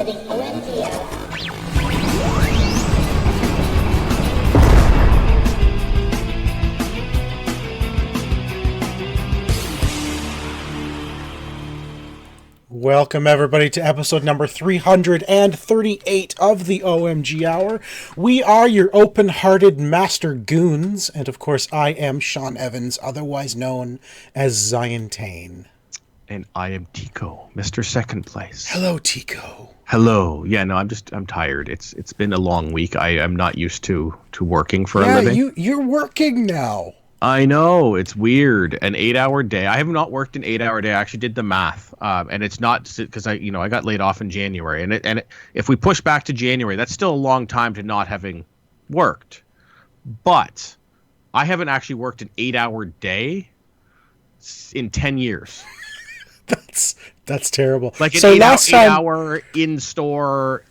the OMG hour. Welcome, everybody, to episode number 338 of the OMG Hour. We are your open-hearted master goons, and of course, I am Sean Evans, otherwise known as Zion Tane. And I am Tico, Mr. Second Place. Hello, Tico. Hello. Yeah, no, I'm tired. It's been a long week. I am not used to working for a living. Yeah, you're working now. I know, it's weird. An 8-hour day. I have not worked an 8-hour day. I actually did the math, and it's not because I got laid off in January, and if we push back to January, that's still a long time to not having worked. But I haven't actually worked an 8-hour day in 10 years. That's terrible. Like an eight-hour in-store,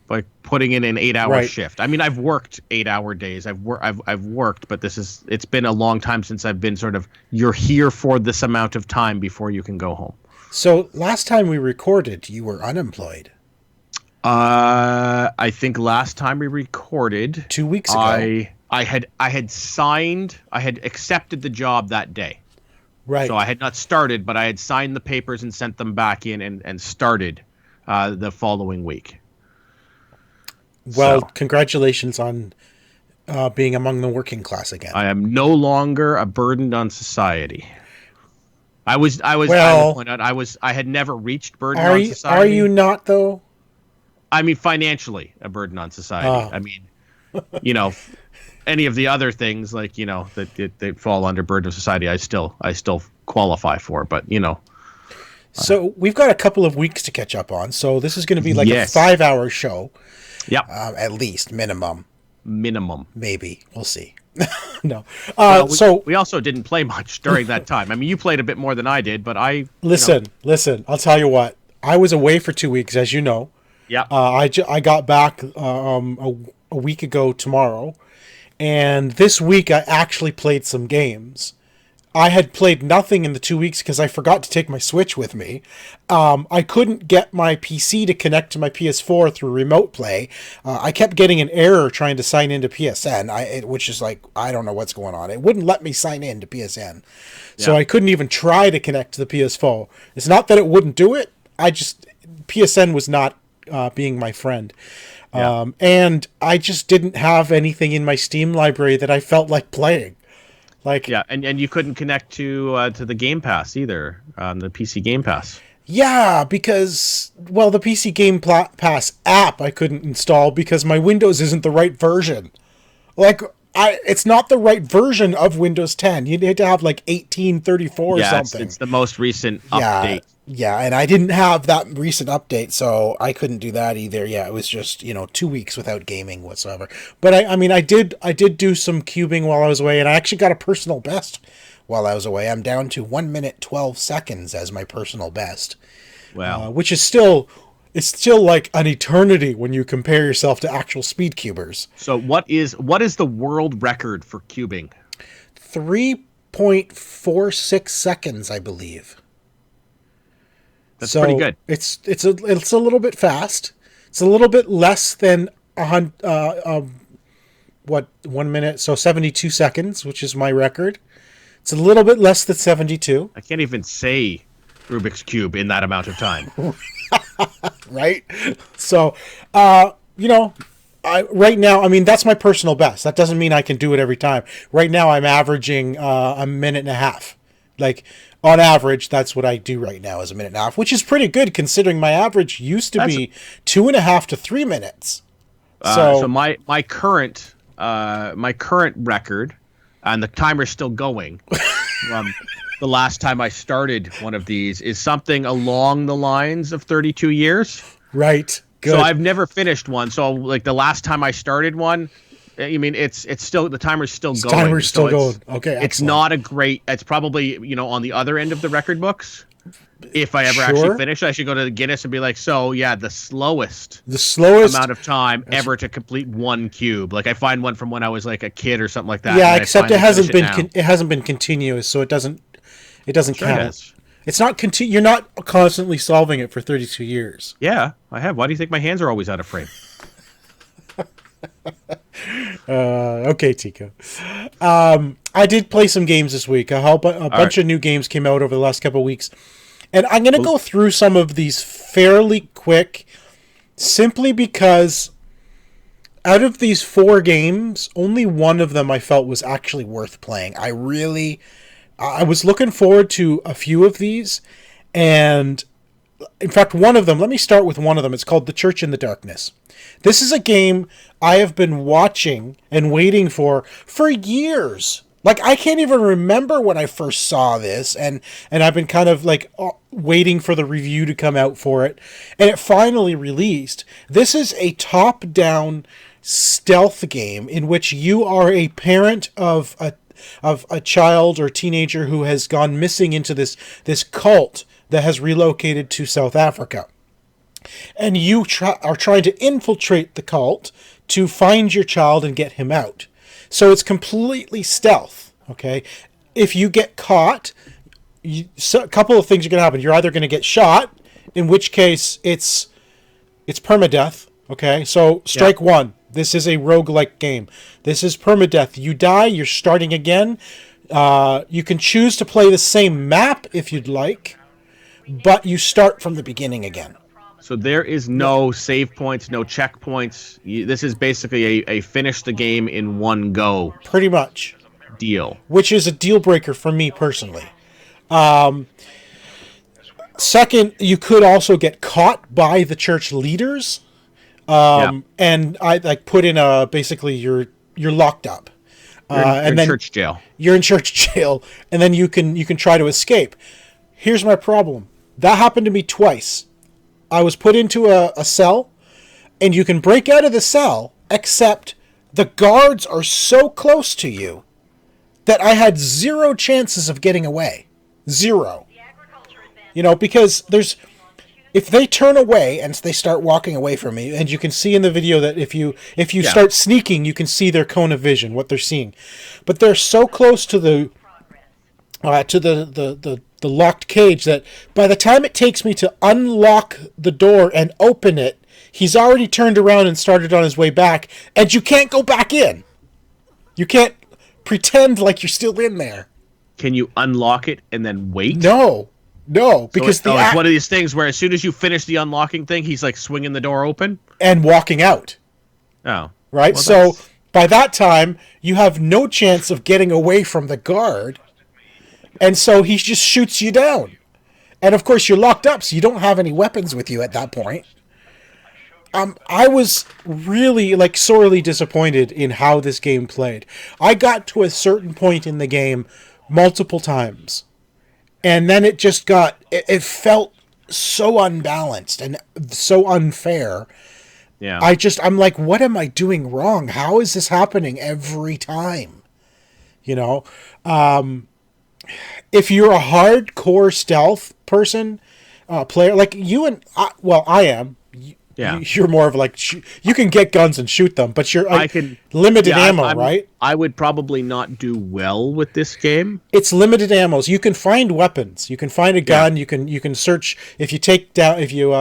like putting in an 8-hour shift. I mean, I've worked 8-hour days. I've worked, but it's been a long time since I've been sort of, you're here for this amount of time before you can go home. So last time we recorded, you were unemployed. I think last time we recorded 2 weeks ago, I had accepted the job that day. Right. So I had not started, but I had signed the papers and sent them back in and started the following week. Well, Congratulations on being among the working class again. I am no longer a burden on society. I had never reached burden on society. Are you not, though? I mean, financially a burden on society. I mean, any of the other things that fall under burden of society, I still qualify for, but So we've got a couple of weeks to catch up on. So this is going to be like a 5-hour show. Yep. At least minimum. Maybe. We'll see. No. We also didn't play much during that time. I mean, you played a bit more than I did, but I listen. I'll tell you what. I was away for 2 weeks, as you know. Yeah. I got back a week ago tomorrow. And this week, I actually played some games. I had played nothing in the 2 weeks because I forgot to take my Switch with me. I couldn't get my PC to connect to my PS4 through remote play. I kept getting an error trying to sign into PSN, which is like, I don't know what's going on. It wouldn't let me sign in to PSN. So I couldn't even try to connect to the PS4. It's not that it wouldn't do it. PSN was not being my friend. Yeah. And I just didn't have anything in my Steam library that I felt like playing. And you couldn't connect to the Game Pass either, the PC Game Pass. Yeah, because the PC Game Pass app I couldn't install because my Windows isn't the right version. It's not the right version of Windows 10. You need to have 1834 or something. It's the most recent update. Yeah, and I didn't have that recent update, so I couldn't do that either. Yeah, it was just 2 weeks without gaming whatsoever. But I did do some cubing while I was away, and I actually got a personal best while I was away. I'm down to 1 minute 12 seconds as my personal best. Wow, which is still like an eternity when you compare yourself to actual speed cubers. So what is the world record for cubing? 3.46 seconds, I believe. That's pretty good. It's a little bit fast. It's a little bit less than 1 minute? So 72 seconds, which is my record. It's a little bit less than 72. I can't even say Rubik's Cube in that amount of time. Right? So, right now, that's my personal best. That doesn't mean I can do it every time. Right now, I'm averaging a minute and a half. On average, that's what I do right now is a minute and a half, which is pretty good considering my average used to be 2.5 to 3 minutes. So my current record, and the timer's still going. The last time I started one of these is something along the lines of 32 years. Right. Good. So I've never finished one. So the last time I started one, it's still, the timer's still going. Timer's still going. Okay. Excellent. It's not a great, it's probably, on the other end of the record books. If I ever actually finish, I should go to the Guinness and be like, the slowest amount of time ever to complete one cube. I find one from when I was a kid or something like that. Yeah, except it hasn't been continuous, so it doesn't count. It's not you're not constantly solving it for 32 years. Yeah, I have. Why do you think my hands are always out of frame? Okay, Tico. I did play some games this week. A bunch of new games came out over the last couple of weeks. And I'm going to go through some of these fairly quick, simply because out of these 4 games, only one of them I felt was actually worth playing. I was looking forward to a few of these, and in fact, one of them, let me start with one of them. It's called The Church in the Darkness. This is a game I have been watching and waiting for years. Like, I can't even remember when I first saw this, and I've been kind of like waiting for the review to come out for it, and it finally released. This is a top-down stealth game in which you are a parent of a child or teenager who has gone missing into this cult that has relocated to South Africa. And you are trying to infiltrate the cult to find your child and get him out. So it's completely stealth, okay? If you get caught, a couple of things are going to happen. You're either going to get shot, in which case it's permadeath, okay? So strike one. This is a roguelike game. This is permadeath. You die, you're starting again. You can choose to play the same map if you'd like, but you start from the beginning again. So there is no save points, no checkpoints. This is basically a finish the game in one go. Pretty much. Deal. Which is a deal breaker for me personally. Second, you could also get caught by the church leaders. And I put in basically you're locked up. You're in church jail. You're in church jail, and then you can try to escape. Here's my problem. That happened to me twice. I was put into a cell, and you can break out of the cell, except the guards are so close to you that I had 0 chances of getting away. 0. Because if they turn away and they start walking away from me, and you can see in the video that if you start sneaking, you can see their cone of vision, what they're seeing. But they're so close to the locked cage that by the time it takes me to unlock the door and open it, he's already turned around and started on his way back, and you can't go back in. You can't pretend like you're still in there. Can you unlock it and then wait? No, because it's one of these things where as soon as you finish the unlocking thing, he's like swinging the door open and walking out. Oh, right. Well, so by that time, you have no chance of getting away from the guard. And so he just shoots you down. And of course, you're locked up, so you don't have any weapons with you at that point. I was really, sorely disappointed in how this game played. I got to a certain point in the game multiple times. And then it just it felt so unbalanced and so unfair. Yeah. I'm like, what am I doing wrong? How is this happening every time? If you're a hardcore stealth person, player, like you and I am. You're more of you can get guns and shoot them, but you're limited ammo, right? I would probably not do well with this game. It's limited ammos. You can find weapons. You can find a gun. You can search. If you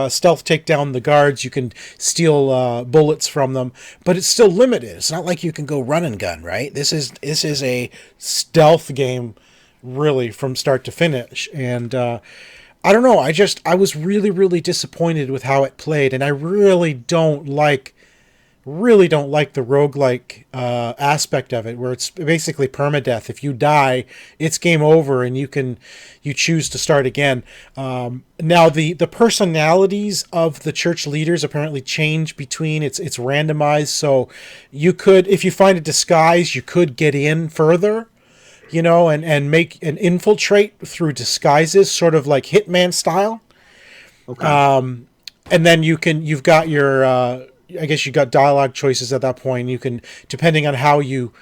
stealth take down the guards, you can steal bullets from them. But it's still limited. It's not like you can go run and gun, right? This is a stealth game, really, from start to finish. And I don't know. I was really, really disappointed with how it played, and I really don't like the roguelike aspect of it, where it's basically permadeath. If you die, it's game over, and you choose to start again. Now the personalities of the church leaders apparently change between it's randomized, so you could, if you find a disguise, you could get in further. And make and infiltrate through disguises, sort of like Hitman style. Okay. And then you've got your, I guess you got dialogue choices at that point. You can, depending on how you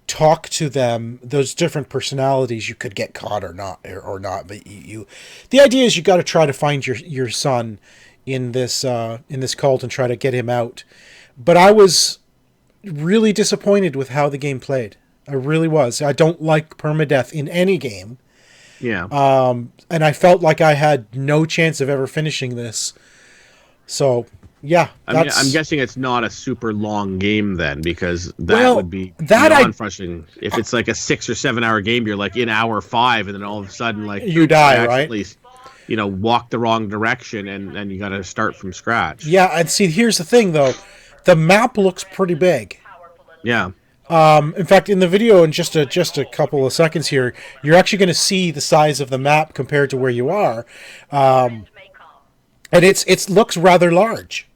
talk to them, those different personalities, you could get caught or not. But the idea is you got to try to find your son in this cult and try to get him out. But I was really disappointed with how the game played. I really was. I don't like permadeath in any game. Yeah. And I felt like I had no chance of ever finishing this. So, yeah, I'm guessing it's not a super long game then, because that would be that beyond frustrating. If it's like a 6 or 7 hour game, you're like in hour 5, and then all of a sudden, like, you die, right? Walk the wrong direction, and you got to start from scratch. Yeah, and see, here's the thing though, the map looks pretty big. Yeah. In fact, in the video, in just a couple of seconds here, you're actually going to see the size of the map compared to where you are, and it looks rather large.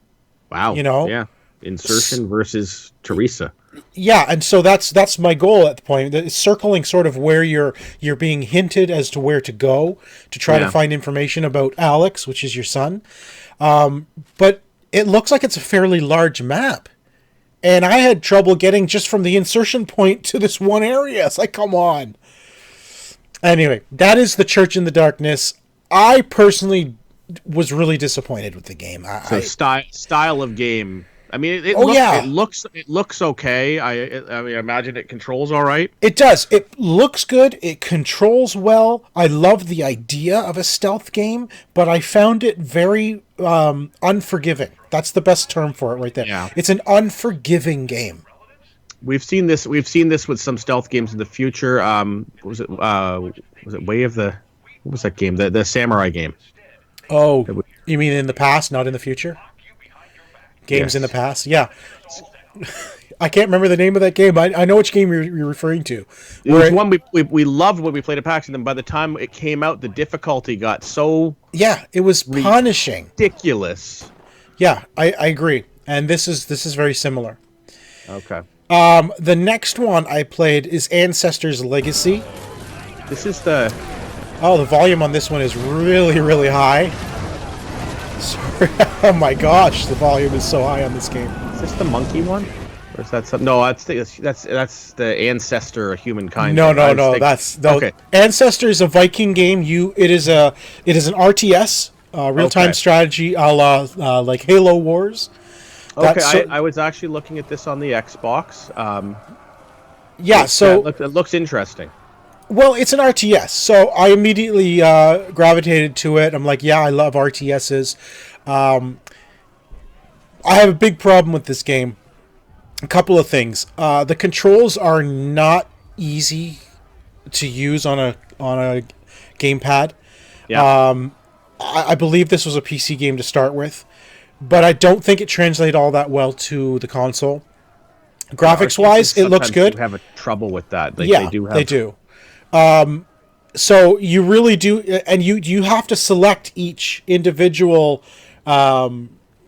Wow. You know? Yeah. Insertion versus Teresa. Yeah, and so that's my goal at the point. It's circling sort of where you're being hinted as to where to go to try to find information about Alex, which is your son. But it looks like it's a fairly large map. And I had trouble getting just from the insertion point to this one area. It's like, come on. Anyway, that is The Church in the Darkness. I personally was really disappointed with the game. Style of game. I mean, it looks okay. I mean, I imagine it controls all right. It does. It looks good. It controls well. I love the idea of a stealth game, but I found it very unforgiving. That's the best term for it right there. Yeah. It's an unforgiving game. We've seen this with some stealth games in the future. Was it Way of the... What was that game? The samurai game. Oh, you mean in the past, not in the future? Games in the past? Yeah. I can't remember the name of that game. I know which game you're referring to. It was one we loved when we played at PAX, and then by the time it came out, the difficulty got so... Yeah, it was punishing. Ridiculous. Yeah, I agree. And this is very similar. Okay. The next one I played is Ancestors Legacy. This is the... Oh, the volume on this one is really, really high. Sorry. Oh my gosh, the volume is so high on this game. Is this the monkey one? Or is that something? No, that's the Ancestor Humankind. No. Okay. Ancestor is a Viking game. It is an RTS, real-time strategy, a la like Halo Wars. Okay, I was actually looking at this on the Xbox. It looks interesting. Well, it's an RTS, so I immediately gravitated to it. I'm like, yeah, I love RTSs. I have a big problem with this game. A couple of things. The controls are not easy to use on a gamepad. Yeah. I believe this was a PC game to start with, but I don't think it translated all that well to the console. Graphics-wise, it looks good. You have trouble with that. They do. So you really do, and you have to select each individual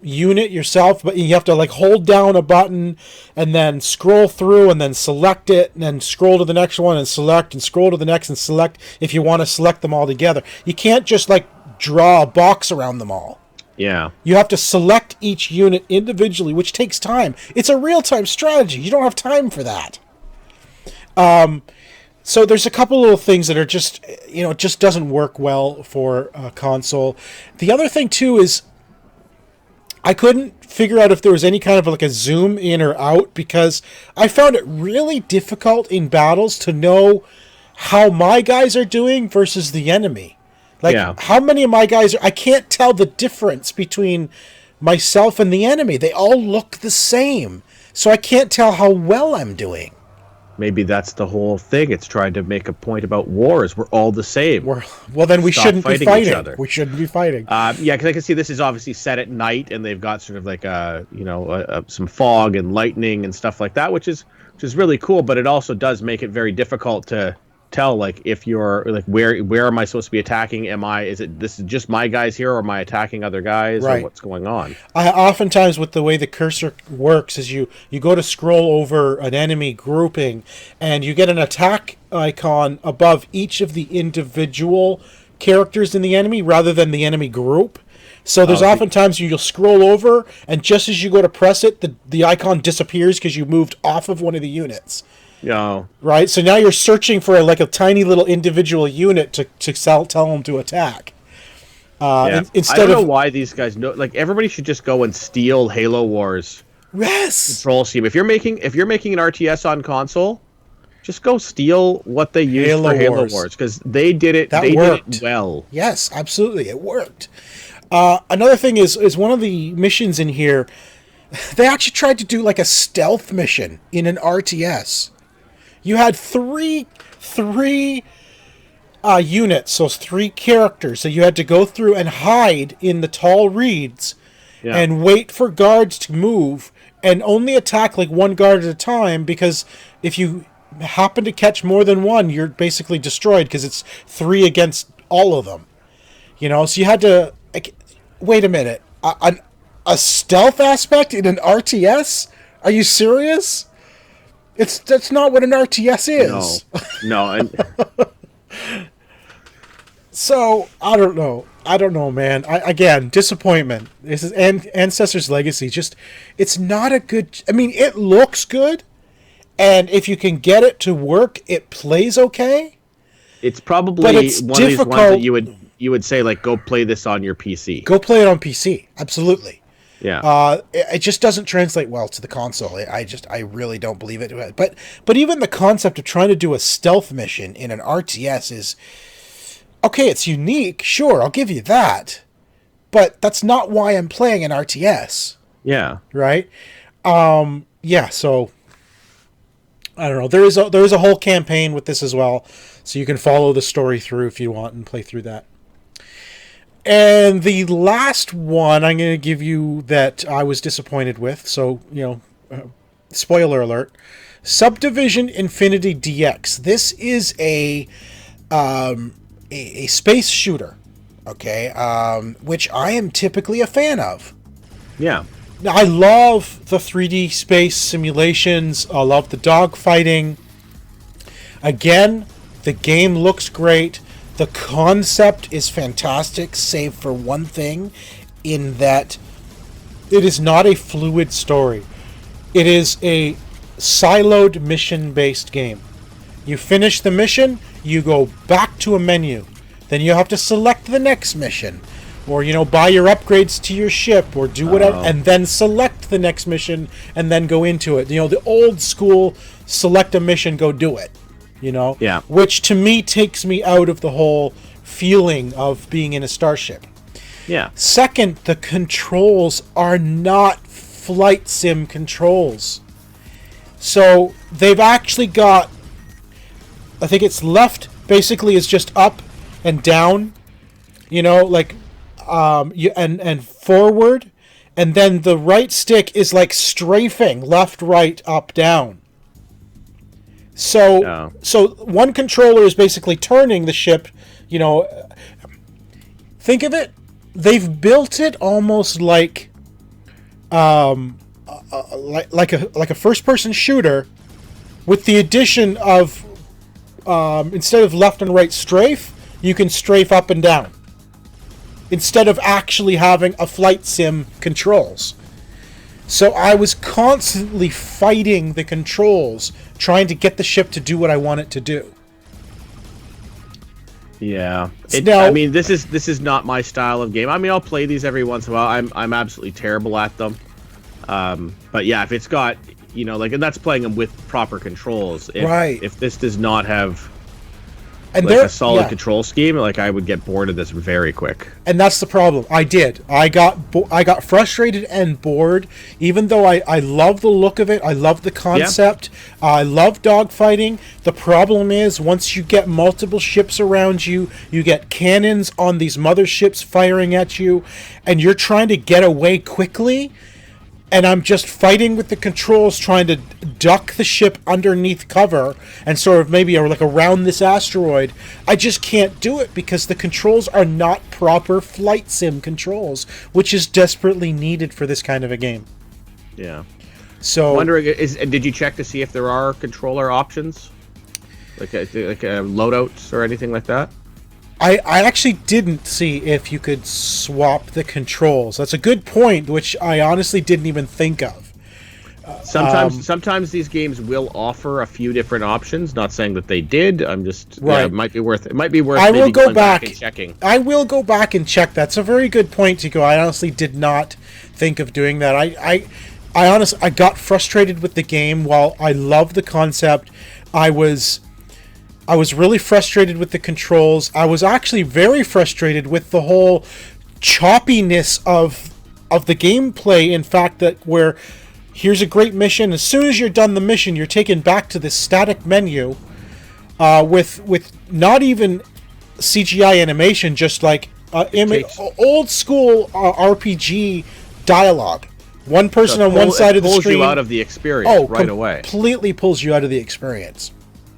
unit yourself, but you have to like hold down a button and then scroll through and then select it and then scroll to the next one and select and scroll to the next and select if you want to select them all together. You can't just like draw a box around them all. Yeah. You have to select each unit individually, which takes time. It's a real-time strategy. You don't have time for that. So there's a couple little things that are just, it just doesn't work well for a console. The other thing, too, is I couldn't figure out if there was any kind of like a zoom in or out, because I found it really difficult in battles to know how my guys are doing versus the enemy. Like, how many of my guys I can't tell the difference between myself and the enemy. They all look the same. So I can't tell how well I'm doing. Maybe that's the whole thing. It's trying to make a point about wars. We're all the same. Well, then we shouldn't be fighting. Each other. We shouldn't be fighting. Yeah, because I can see this is obviously set at night, and they've got sort of like some fog and lightning and stuff like that, which is really cool. But it also does make it very difficult to tell, like, if you're like where am I supposed to be attacking? This is just my guys here, or am I attacking other guys? Right. Or what's going on? I oftentimes, with the way the cursor works, is you go to scroll over an enemy grouping and you get an attack icon above each of the individual characters in the enemy rather than the enemy group. So there's oftentimes you'll scroll over, and just as you go to press it, the icon disappears because you moved off of one of the units. Yeah. Right? So now you're searching for like a tiny little individual unit to tell them to attack. Instead I don't know why these guys know. Like, everybody should just go and steal Halo Wars. Yes. Control scheme. If you're making an RTS on console, Just go steal what they used for Halo Wars, because they did it. They did it well. Yes, absolutely, it worked. Another thing is one of the missions in here, they actually tried to do like a stealth mission in an RTS. You had three units, so 3 characters that you had to go through and hide in the tall reeds and wait for guards to move and only attack like 1 guard at a time, because if you happen to catch more than one, you're basically destroyed because it's 3 against all of them. You know, so you had to... wait a minute. A stealth aspect in an RTS? Are you serious? That's not what an RTS is. No. And... So, I don't know, man. Again, disappointment. This is Ancestors Legacy. Just, it's not a good... I mean, it looks good, and if you can get it to work, it plays okay. It's probably one of these ones that you would say, like, go play this on your PC. Go play it on PC. Absolutely. Yeah. It just doesn't translate well to the console. I really don't believe it. But even the concept of trying to do a stealth mission in an RTS is... Okay, it's unique, sure, I'll give you that. But that's not why I'm playing an RTS. Yeah. Right? Yeah, so I don't know. There is a whole campaign with this as well, so you can follow the story through if you want and play through that. And the last one I'm going to give you that I was disappointed with, so, spoiler alert, Subdivision Infinity DX. This is a space shooter, okay, which I am typically a fan of. Yeah. Now, I love the 3D space simulations. I love the dogfighting. Again, the game looks great. The concept is fantastic, save for one thing, in that it is not a fluid story. It is a siloed mission-based game. You finish the mission, you go back to a menu. Then you have to select the next mission. Or, buy your upgrades to your ship, or do whatever, and then select the next mission, and then go into it. The old school, select a mission, go do it. Yeah. Which, to me, takes me out of the whole feeling of being in a starship. Yeah. Second, the controls are not flight sim controls. So, they've actually got... I think it's left, basically, is just up and down, and forward, and then the right stick is like strafing left, right, up, down. So one controller is basically turning the ship. Think of it. They've built it almost like a first-person shooter, with the addition of instead of left and right strafe, you can strafe up and down, instead of actually having a flight sim controls. So I was constantly fighting the controls, trying to get the ship to do what I want it to do. Yeah. Now, this is not my style of game. I'll play these every once in a while. I'm absolutely terrible at them. But yeah, if it's got, and that's playing them with proper controls. If this does not have a solid control scheme, I would get bored of this very quick. And that's the problem. I got frustrated and bored, even though I love the look of it. I love the concept. Yeah. I love dogfighting. The problem is, once you get multiple ships around you, you get cannons on these motherships firing at you, and you're trying to get away quickly. And I'm just fighting with the controls, trying to duck the ship underneath cover and sort of maybe around this asteroid. I just can't do it because the controls are not proper flight sim controls, which is desperately needed for this kind of a game. Yeah. So, wondering, did you check to see if there are controller options, like loadouts or anything like that? I actually didn't see if you could swap the controls. That's a good point, which I honestly didn't even think of. Sometimes these games will offer a few different options. Not saying that they did. I'm just it might be worth. It might be worth. I will go back and checking. I will go back and check. That's a very good point, Tico. I honestly did not think of doing that. I honestly got frustrated with the game. While I love the concept, I was really frustrated with the controls. I was actually very frustrated with the whole choppiness of the gameplay. In fact, that where here's a great mission. As soon as you're done the mission, you're taken back to this static menu with not even CGI animation, just like old school RPG dialogue. One person on one side of the screen. Pulls you out of the experience right away. Completely pulls you out of the experience.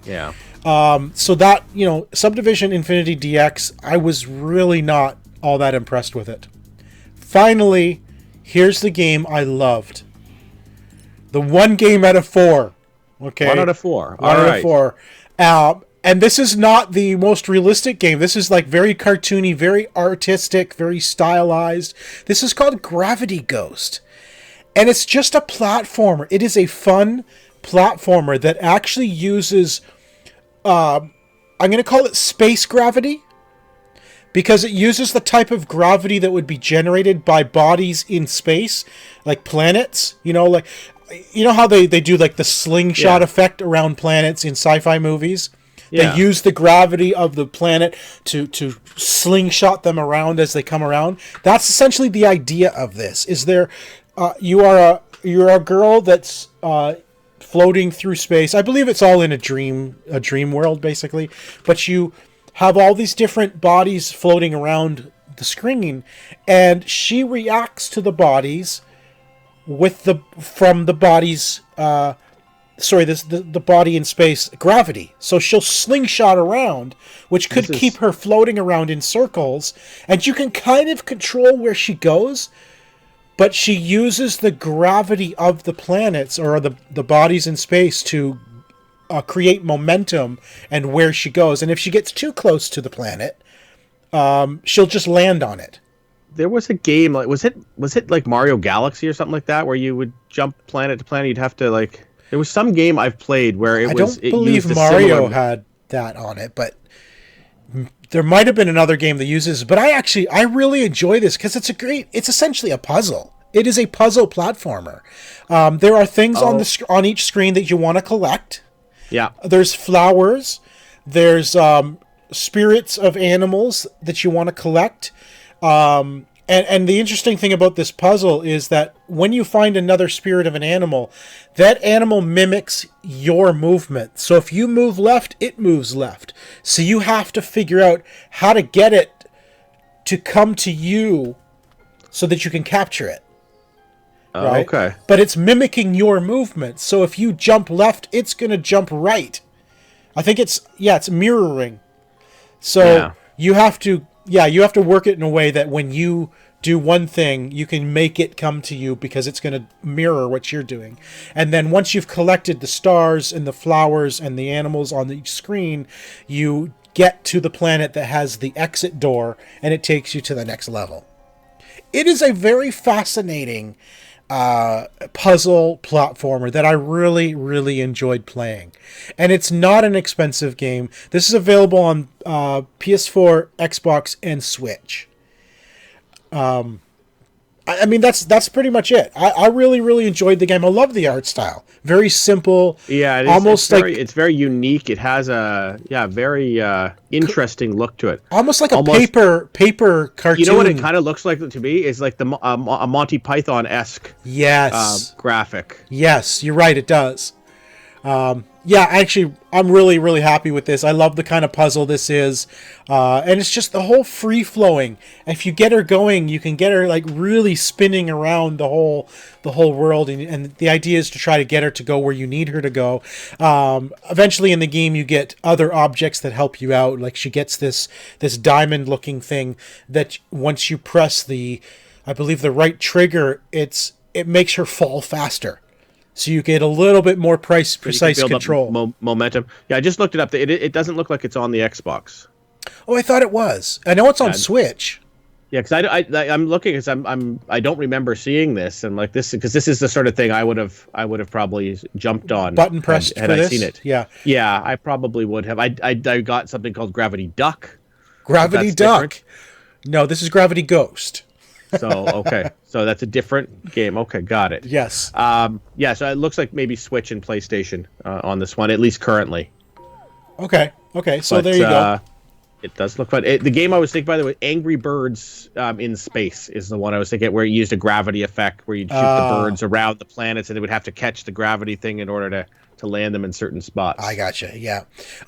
Yeah. So that, Subdivision Infinity DX, I was really not all that impressed with it. Finally, here's the game I loved. The one game out of 4. Okay. 1 out of 4. One out of 4. And this is not the most realistic game. This is like very cartoony, very artistic, very stylized. This is called Gravity Ghost. And it's just a platformer. It is a fun platformer that actually uses, I'm going to call it space gravity, because it uses the type of gravity that would be generated by bodies in space, like planets. You know how they do like the slingshot effect around planets in sci-fi movies? Yeah. They use the gravity of the planet to slingshot them around as they come around. That's essentially the idea of this. You're a girl that's floating through space. I believe it's all in a dream world, basically. But you have all these different bodies floating around the screen, and she reacts to the bodies from the body's the body in space gravity. So she'll slingshot around, which could keep her floating around in circles, and you can kind of control where she goes. But she uses the gravity of the planets or the bodies in space to create momentum and where she goes. And if she gets too close to the planet, she'll just land on it. There was a game, like was it like Mario Galaxy or something like that, where you would jump planet to planet? You'd have to there was some game I've played where I don't believe Mario had that on it, but there might have been another game that uses, but I really enjoy this because it's essentially a puzzle. It is a puzzle platformer. There are things on each screen that you want to collect. Yeah. There's flowers. There's spirits of animals that you want to collect. And the interesting thing about this puzzle is that when you find another spirit of an animal, that animal mimics your movement. So if you move left, it moves left. So you have to figure out how to get it to come to you so that you can capture it. Right? Okay. But it's mimicking your movement. So if you jump left, it's going to jump right. I think it's mirroring. So you have to work it in a way that when you do one thing, you can make it come to you because it's going to mirror what you're doing. And then once you've collected the stars and the flowers and the animals on each screen, you get to the planet that has the exit door, and it takes you to the next level. It is a very fascinating puzzle platformer that I really, really enjoyed playing. And it's not an expensive game. This is available on PS4, Xbox, and Switch. I mean, that's pretty much it. I really, really enjoyed the game. I love the art style. Very simple. Yeah, it is, it's very unique. It has a very interesting look to it. Almost like a paper cartoon. You know what it kind of looks like to me? Is like a Monty Python-esque graphic. Yes, you're right. It does. Actually, I'm really, really happy with this. I love the kind of puzzle this is. And it's just the whole free-flowing. If you get her going, you can get her like really spinning around the whole world. And the idea is to try to get her to go where you need her to go. Eventually in the game, you get other objects that help you out. Like she gets this diamond-looking thing that once you press I believe the right trigger, it makes her fall faster. So you get a little bit more precise control. Momentum. Yeah, I just looked it up. It doesn't look like it's on the Xbox. Oh, I thought it was. I know it's on Switch. Yeah, because I'm looking because I don't remember seeing this, and like this because this is the sort of thing I would have probably jumped on. Button pressed had I seen it. Yeah. Yeah, I probably would have. I got something called Gravity Duck. Gravity Duck. Different. No, this is Gravity Ghost. So okay, so that's a different game. Okay, got it. Yes. Yeah, so it looks like maybe Switch and PlayStation on this one, at least currently. Okay. Okay. So But there you go. it does look fun. The game I was thinking, by the way, Angry Birds in Space is the one I was thinking, where you used a gravity effect, where you'd shoot the birds around the planets, and they would have to catch the gravity thing in order to land them in certain spots. I gotcha. Yeah.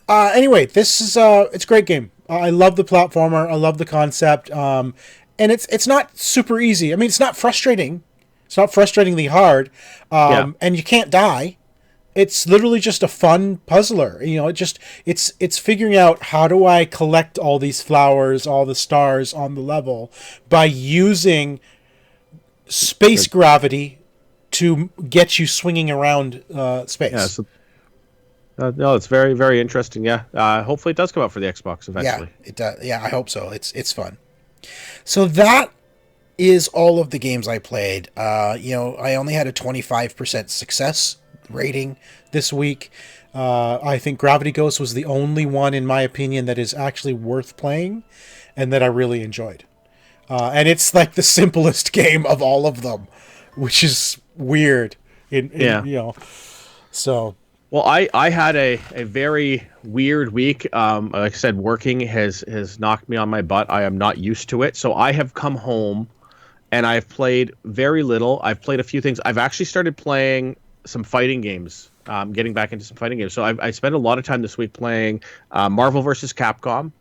Anyway, this is it's a great game. I love the platformer. I love the concept. And it's not super easy. I mean, it's not frustrating. It's not frustratingly hard. And you can't die. It's literally just a fun puzzler. You know, it's figuring out, how do I collect all these flowers, all the stars on the level by using space gravity to get you swinging around space. Yeah, so, no, it's very, very interesting. Yeah, hopefully it does come out for the Xbox eventually. Yeah, it does. Yeah, I hope so. It's fun. So that is all of the games I played. I only had a 25% success rating this week. I think Gravity Ghost was the only one, in my opinion, that is actually worth playing and that I really enjoyed. And it's like the simplest game of all of them, which is weird. So. Well, I had a very weird week. Like I said, working has knocked me on my butt. I am not used to it. So I have come home and I've played very little. I've played a few things. I've actually started playing some fighting games, getting back into some fighting games. So I spent a lot of time this week playing Marvel vs. Capcom,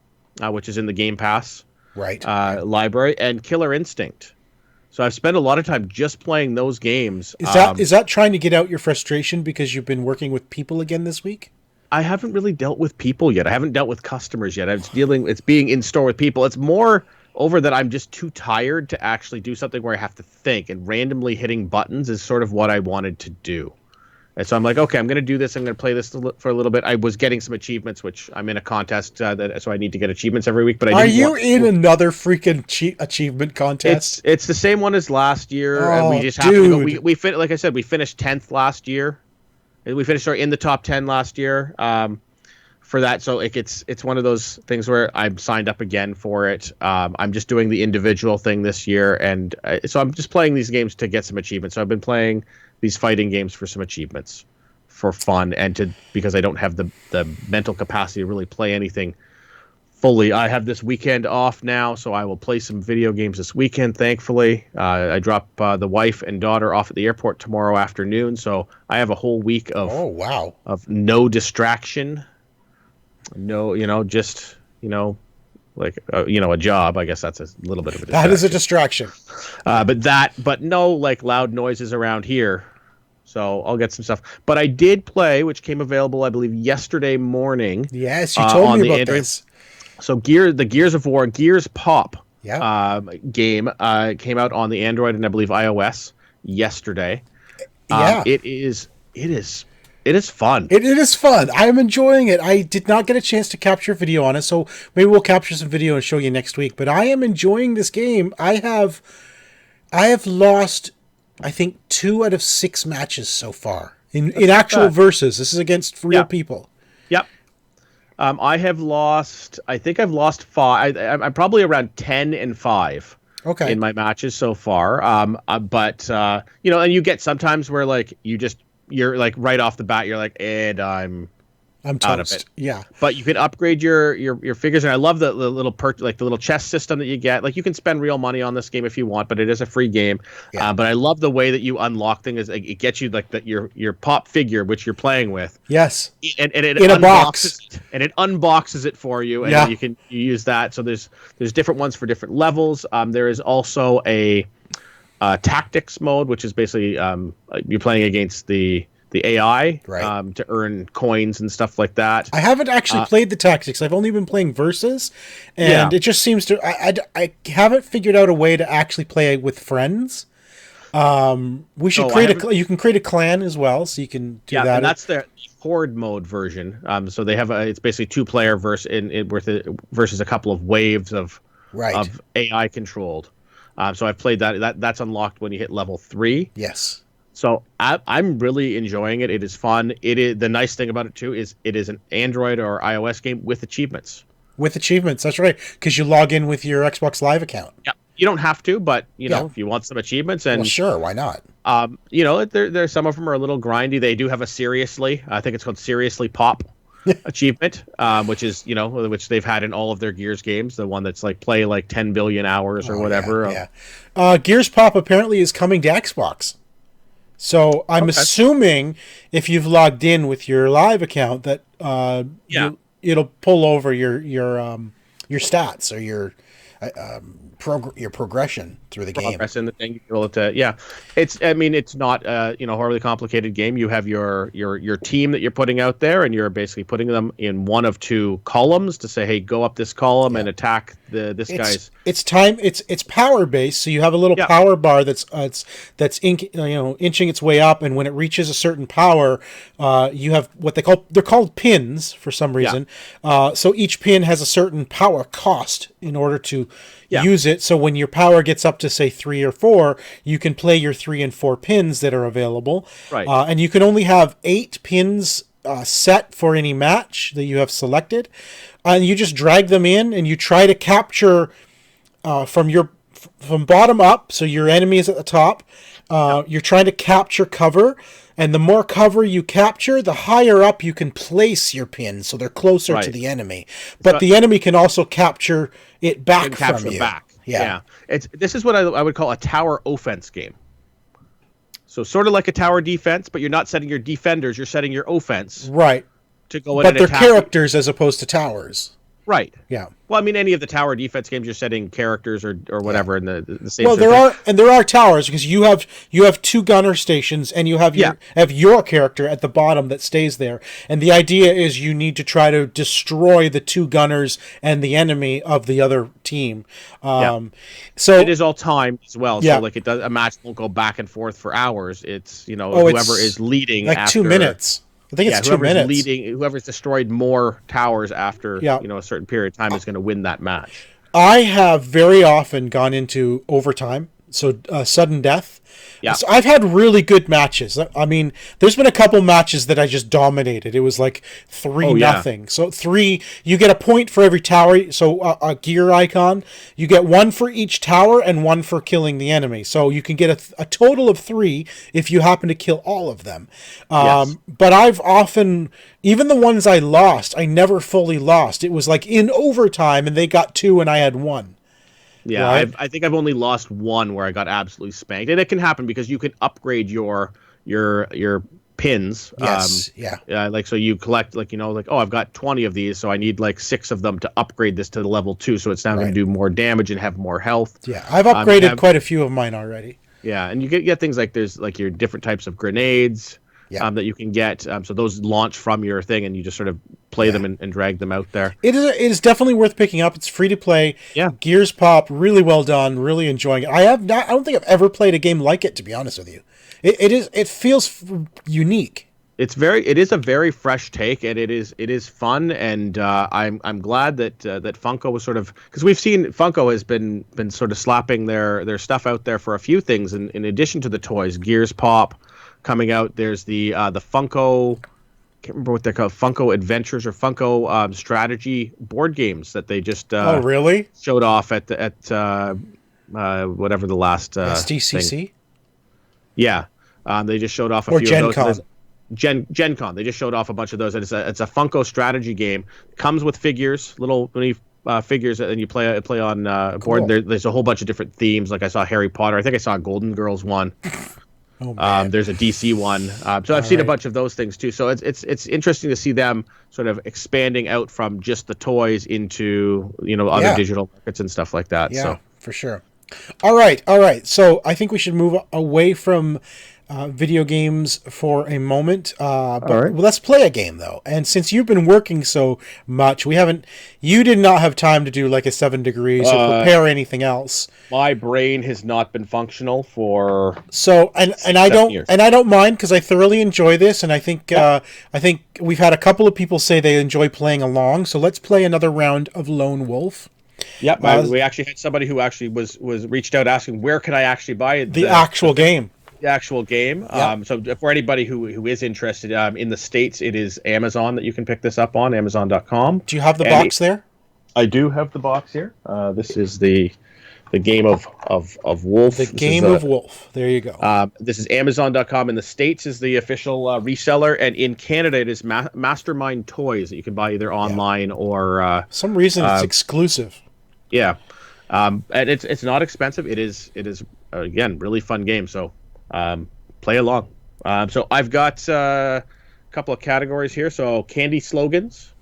which is in the Game Pass library, and Killer Instinct. So I've spent a lot of time just playing those games. Is that trying to get out your frustration because you've been working with people again this week? I haven't really dealt with people yet. I haven't dealt with customers yet. It's being in store with people. It's more over that I'm just too tired to actually do something where I have to think, and randomly hitting buttons is sort of what I wanted to do. And so I'm like, okay, I'm going to do this. I'm going to play this for a little bit. I was getting some achievements, which I'm in a contest, so I need to get achievements every week. But are you in another freaking achievement contest? It's the same one as last year. Oh, we just have to go. Like I said, we finished 10th last year. We finished in the top 10 last year for that. So it's one of those things where I'm signed up again for it. I'm just doing the individual thing this year, and so I'm just playing these games to get some achievements. So I've been playing these fighting games for some achievements, for fun, and because I don't have the mental capacity to really play anything fully. I have this weekend off now, so I will play some video games this weekend, thankfully. I drop the wife and daughter off at the airport tomorrow afternoon, so I have a whole week of of no distraction. No, a job. I guess that's a little bit of a distraction. That is a distraction. But no loud noises around here. So I'll get some stuff. But I did play, which came available, I believe, yesterday morning. Yes, you told me about this. So the Gears of War, Gears Pop game came out on the Android and I believe iOS yesterday. Yeah. It is fun. It is fun. I am enjoying it. I did not get a chance to capture video on it, so maybe we'll capture some video and show you next week. But I am enjoying this game. I have lost, I think, 2 out of 6 matches so far in actual versus. This is against real people. Yep. I think I've lost 5. I'm probably around 10 and 5. Okay. In my matches so far. But and you get sometimes where like you're like right off the bat, you're like, and I'm toast. Out of it. Yeah. But you can upgrade your figures, and I love the little the little chest system that you get. Like you can spend real money on this game if you want, but it is a free game. Yeah. But I love the way that you unlock things. It gets you like your pop figure, which you're playing with. Yes. And it in a box. And it unboxes it for you, and you use that. So there's different ones for different levels. There is also a tactics mode, which is basically you're playing against the AI to earn coins and stuff like that. I haven't actually played the tactics. I've only been playing versus, and it just seems to. I haven't figured out a way to actually play with friends. We should you can create a clan as well, so you can do that. Yeah, and that's their horde mode version. So they have it's basically 2-player versus a couple of waves of AI controlled. So I've played that. That's unlocked when you hit level 3. Yes. So I'm really enjoying it. It is fun. The nice thing about it too is it is an Android or iOS game with achievements. With achievements, that's right. Because you log in with your Xbox Live account. Yeah. You don't have to, but you know, Yeah. if you want some achievements, and Well, sure, why not? you know, there some of them are a little grindy. They do have a seriously, I think it's called Seriously Pop achievement, which is, you know, which they've had in all of their Gears games. The one that's like play like 10 billion hours or whatever. Yeah. Gears Pop apparently is coming to Xbox. So I'm assuming if you've logged in with your live account that it'll pull over your stats or your progression through the game. Progress in the thing, it's. I mean, it's not you know, horribly complicated game. You have your team that you're putting out there, and you're basically putting them in one of two columns to say, hey, go up this column and attack this guy's. It's power based, so you have a little power bar that's inching its way up, and when it reaches a certain power, you have what they're called pins for some reason. So each pin has a certain power cost in order to use it. So when your power gets up to say 3 or 4, you can play your 3 and 4 pins that are available. Right. And you can only have 8 pins set for any match that you have selected, and you just drag them in and you try to capture from bottom up. So your enemy is at the top. You're trying to capture cover, and the more cover you capture, the higher up you can place your pins, so they're closer to the enemy. But the enemy can also capture it back from you. Yeah. This is what I would call a tower offense game. So sort of like a tower defense, but you're not setting your defenders, you're setting your offense. Right. To go in but and they're attack characters as opposed to towers. Right. Yeah. Well, I mean, any of the tower defense games, you're setting characters or whatever in the same. Well, there are towers because you have 2 gunner stations, and you have your character at the bottom that stays there. And the idea is you need to try to destroy the 2 gunners and the enemy of the other team. So it is all timed as well. So like a match won't go back and forth for hours. It's, you know, whoever is leading like after 2 minutes. I think it's 2 minutes. Whoever's destroyed more towers after you know, a certain period of time is going to win that match. I have very often gone into overtime, so sudden death. Yeah. So I've had really good matches. I mean, there's been a couple matches that I just dominated. It was like 3-0. So 3, you get a point for every tower. So a gear icon, you get 1 for each tower and 1 for killing the enemy. So you can get a total of 3 if you happen to kill all of them. But I've often, even the ones I lost, I never fully lost. It was like in overtime and they got 2 and I had 1. Yeah, right? I think I've only lost 1 where I got absolutely spanked, and it can happen because you can upgrade your pins. Yes. Like, so you collect, like, you know, like, oh, I've got 20 of these, so I need like 6 of them to upgrade this to the level 2, so it's now going to do more damage and have more health. Yeah, I've upgraded quite a few of mine already. Yeah, and you get things like there's like your different types of grenades. That you can get. So those launch from your thing, and you just sort of play them and drag them out there. It is definitely worth picking up. It's free to play. Yeah. Gears Pop, really well done. Really enjoying it. I don't think I've ever played a game like it, to be honest with you. It feels unique. It is a very fresh take, and it is fun, and I'm glad that Funko was sort of, because we've seen Funko has been sort of slapping their stuff out there for a few things, in addition to the toys. Gears Pop coming out. There's the Funko, can't remember what they're called, Funko Adventures or Funko strategy board games that they just really showed off at whatever the last SDCC thing. Yeah, they just showed off a few of those. Gen Con. They just showed off a bunch of those, and it's a Funko strategy game. Comes with figures, little mini figures, and you play on a board. There's a whole bunch of different themes. Like I saw Harry Potter. I think I saw a Golden Girls one. There's a DC one. So I've seen a bunch of those things too. So it's interesting to see them sort of expanding out from just the toys into, you know, other digital markets and stuff like that. Yeah, so for sure. All right. So I think we should move away from video games for a moment. But let's play a game though. And since you've been working so much, you did not have time to do like a 7 degrees or prepare anything else. My brain has not been functional for I don't mind because I thoroughly enjoy this, and I think we've had a couple of people say they enjoy playing along. So let's play another round of Lone Wolf. Yep, we actually had somebody who actually was reached out asking where can I actually buy the actual game. The actual game. Yep. So for anybody who is interested, in the States, it is Amazon that you can pick this up on, Amazon.com. Do you have the box there? I do have the box here. This is the The Game of Wolf. The Game of Wolf. There you go. This is Amazon.com. In the States is the official reseller, and in Canada it is Mastermind Toys that you can buy either online or. Some reason it's exclusive. Yeah, and it's not expensive. It is again really fun game. So play along. So I've got a couple of categories here. So candy slogans.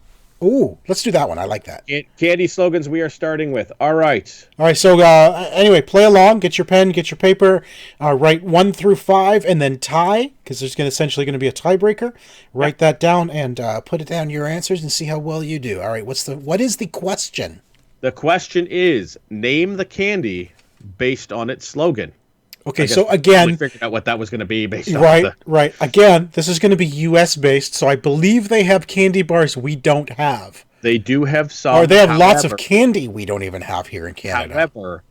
Ooh, let's do that one. I like that. Candy slogans we are starting with. All right. So anyway, play along. Get your pen, get your paper. Write 1 through 5 and then tie, because there's essentially going to be a tiebreaker. Write that down and put it down your answers and see how well you do. All right, what is the question? The question is, name the candy based on its slogan. Okay, so again, we figured out what that was going to be based on. Right. Again, this is going to be U.S. based, so I believe they have candy bars we don't have. They do have some. Or they have lots of candy we don't even have here in Canada. However,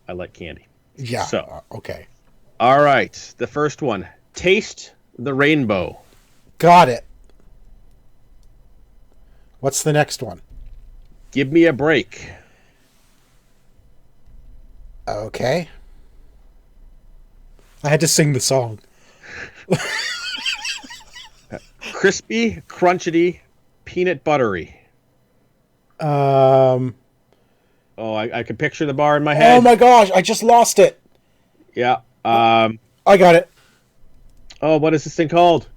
I like candy. Yeah. So okay. All right, the first one: taste the rainbow. Got it. What's the next one? Give me a break. Okay. I had to sing the song. Crispy, crunchity, peanut buttery. Oh, I can picture the bar in my head. Oh my gosh, I just lost it. Yeah. I got it. Oh, what is this thing called?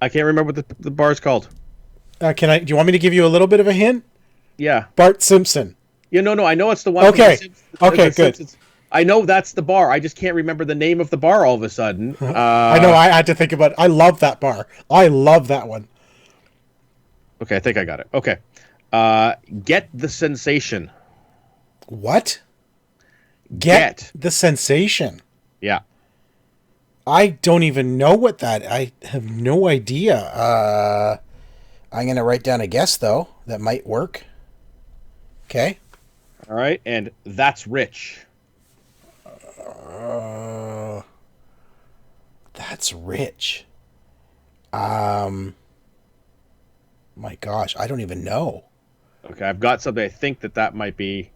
I can't remember what the bar's called. Do you want me to give you a little bit of a hint? Yeah. Bart Simpson. Yeah, no, I know it's the one. Okay. Okay, good. I know that's the bar. I just can't remember the name of the bar all of a sudden. I know. I had to think about it. I love that bar. I love that one. Okay, I think I got it. Okay. Get the sensation. What? Get the sensation. Yeah. I don't even know what that. I have no idea. I'm going to write down a guess, though. That might work. Okay. All right. And that's rich. That's rich. My gosh, I don't even know. Okay, I've got something. I think that might be.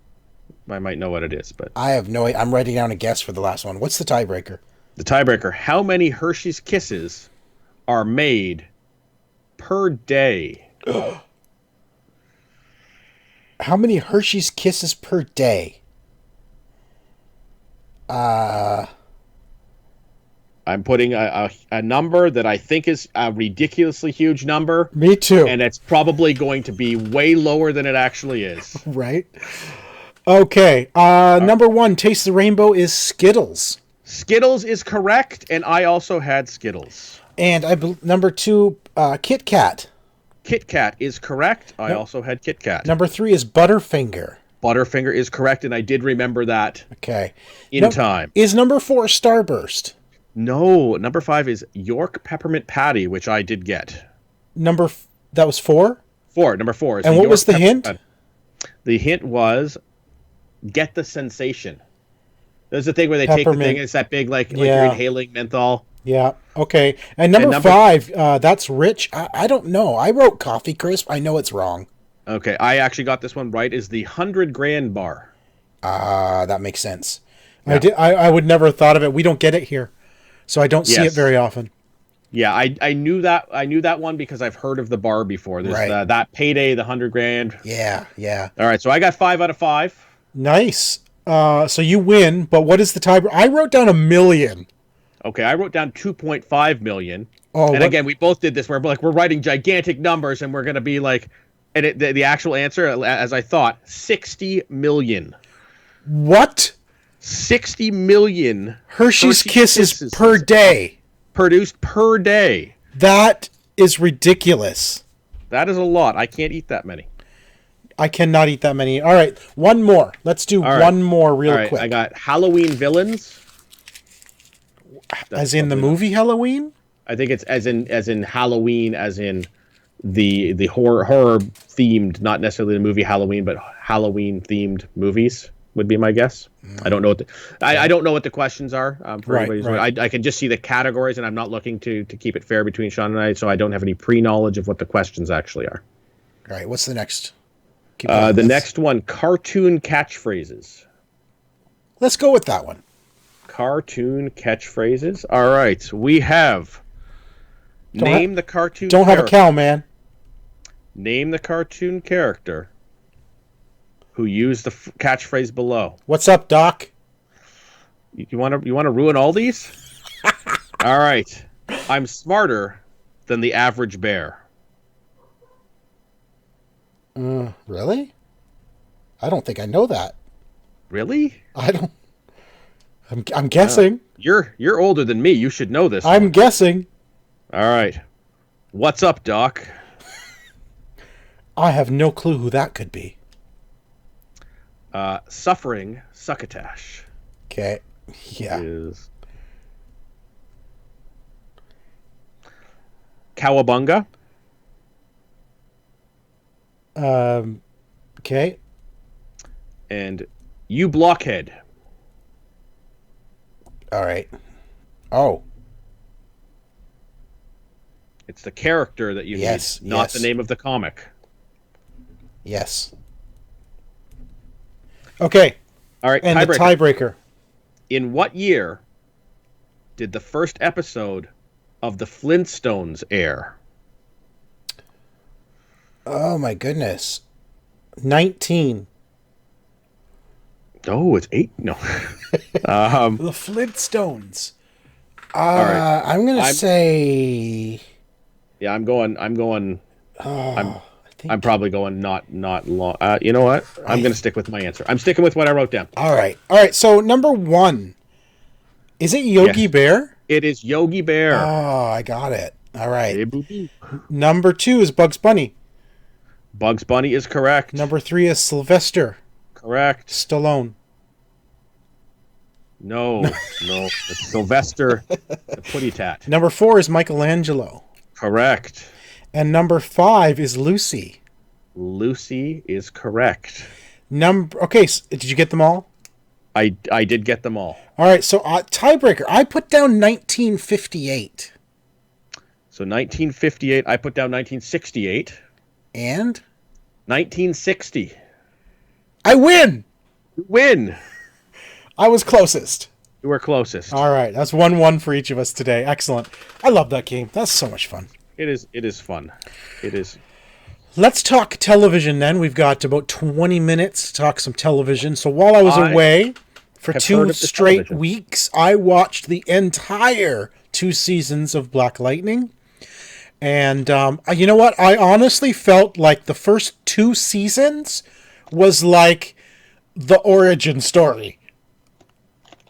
I might know what it is, but I have no. I'm writing down a guess for the last one. What's the tiebreaker? The tiebreaker: how many Hershey's Kisses are made per day? How many Hershey's Kisses per day? I'm putting a number that I think is a ridiculously huge number. Me too. And it's probably going to be way lower than it actually is. Right. Okay. Number 1, Taste the Rainbow is Skittles. Skittles is correct, and I also had Skittles. And number 2, Kit Kat. Kit Kat is correct. I also had Kit Kat. Number 3 is Butterfinger. Butterfinger is correct, and I did remember that. Okay. In time. Is number 4 Starburst? No, number 5 is York Peppermint Patty, which I did get. That was 4? Number 4 is. And what was the hint? Patty. The hint was get the sensation. There's the thing where they take the thing, it's that big, like you're inhaling menthol. Yeah, okay. And number 5, that's rich. I don't know. I wrote Coffee Crisp. I know it's wrong. Okay, I actually got this one right. Is the 100 grand bar. That makes sense. Yeah. I would never have thought of it. We don't get it here, so I don't see it very often. Yeah, I knew that. I knew that one because I've heard of the bar before. There's that Payday, the 100 grand. Yeah. All right, so I got 5 out of 5. Nice. So you win, but what is the tiebreaker? I wrote down $1 million. Okay, I wrote down 2.5 million. Oh, and again, we both did this. We're writing gigantic numbers, and we're going to be like, and the actual answer, as I thought, 60 million. What? 60 million Hershey's Kisses per day. Produced per day. That is ridiculous. That is a lot. I can't eat that many. I cannot eat that many. All right, one more. Let's do one more real quick. I got Halloween villains. As in the movie Halloween? I think it's as in Halloween, as in the horror themed, not necessarily the movie Halloween, but Halloween themed movies would be my guess. I don't know what I don't know what the questions are. I can just see the categories, and I'm not looking to keep it fair between Sean and I, so I don't have any pre-knowledge of what the questions actually are. All right, what's the next? Keep going. The next one, cartoon catchphrases. Let's go with that one. Cartoon catchphrases. All right, we have name the cartoon. Don't have a cow, man. Name the cartoon character who used the catchphrase below. What's up, Doc? You want to ruin all these? All right. I'm smarter than the average bear. Really? I don't think I know that. Really? I don't. I'm guessing. You're older than me. You should know this. I'm guessing. All right. What's up, Doc? I have no clue who that could be. Suffering succotash. Okay. Yeah. Is Cowabunga. Okay. And you blockhead. All right. Oh. It's the character that you need, not the name of the comic. Yes. Okay. All right, and the tiebreaker. In what year did the first episode of the Flintstones air? Oh, my goodness. 19. Oh, it's 8? No. The Flintstones. Right. I'm going to say... Yeah, I'm probably going not long. You know what? I'm going to stick with my answer. I'm sticking with what I wrote down. All right. So number 1, is it Yogi Bear? It is Yogi Bear. Oh, I got it. All right. Hey, boo-boo. Number 2 is Bugs Bunny. Bugs Bunny is correct. Number 3 is Sylvester. Correct. Stallone. No. It's Sylvester the Putty Tat. Number 4 is Michelangelo. Correct. And number 5 is Lucy. Lucy is correct. Okay, so did you get them all? I did get them all. All right, so tiebreaker. I put down 1958. So 1958. I put down 1968. And? 1960. I win! You win! I was closest. You were closest. All right, that's 1-1 for each of us today. Excellent. I love that game. That's so much fun. It is fun. It is. Let's talk television then. We've got about 20 minutes to talk some television. So while I was away for 2 straight weeks, I watched the entire 2 seasons of Black Lightning. And you know what? I honestly felt like the first 2 seasons was like the origin story.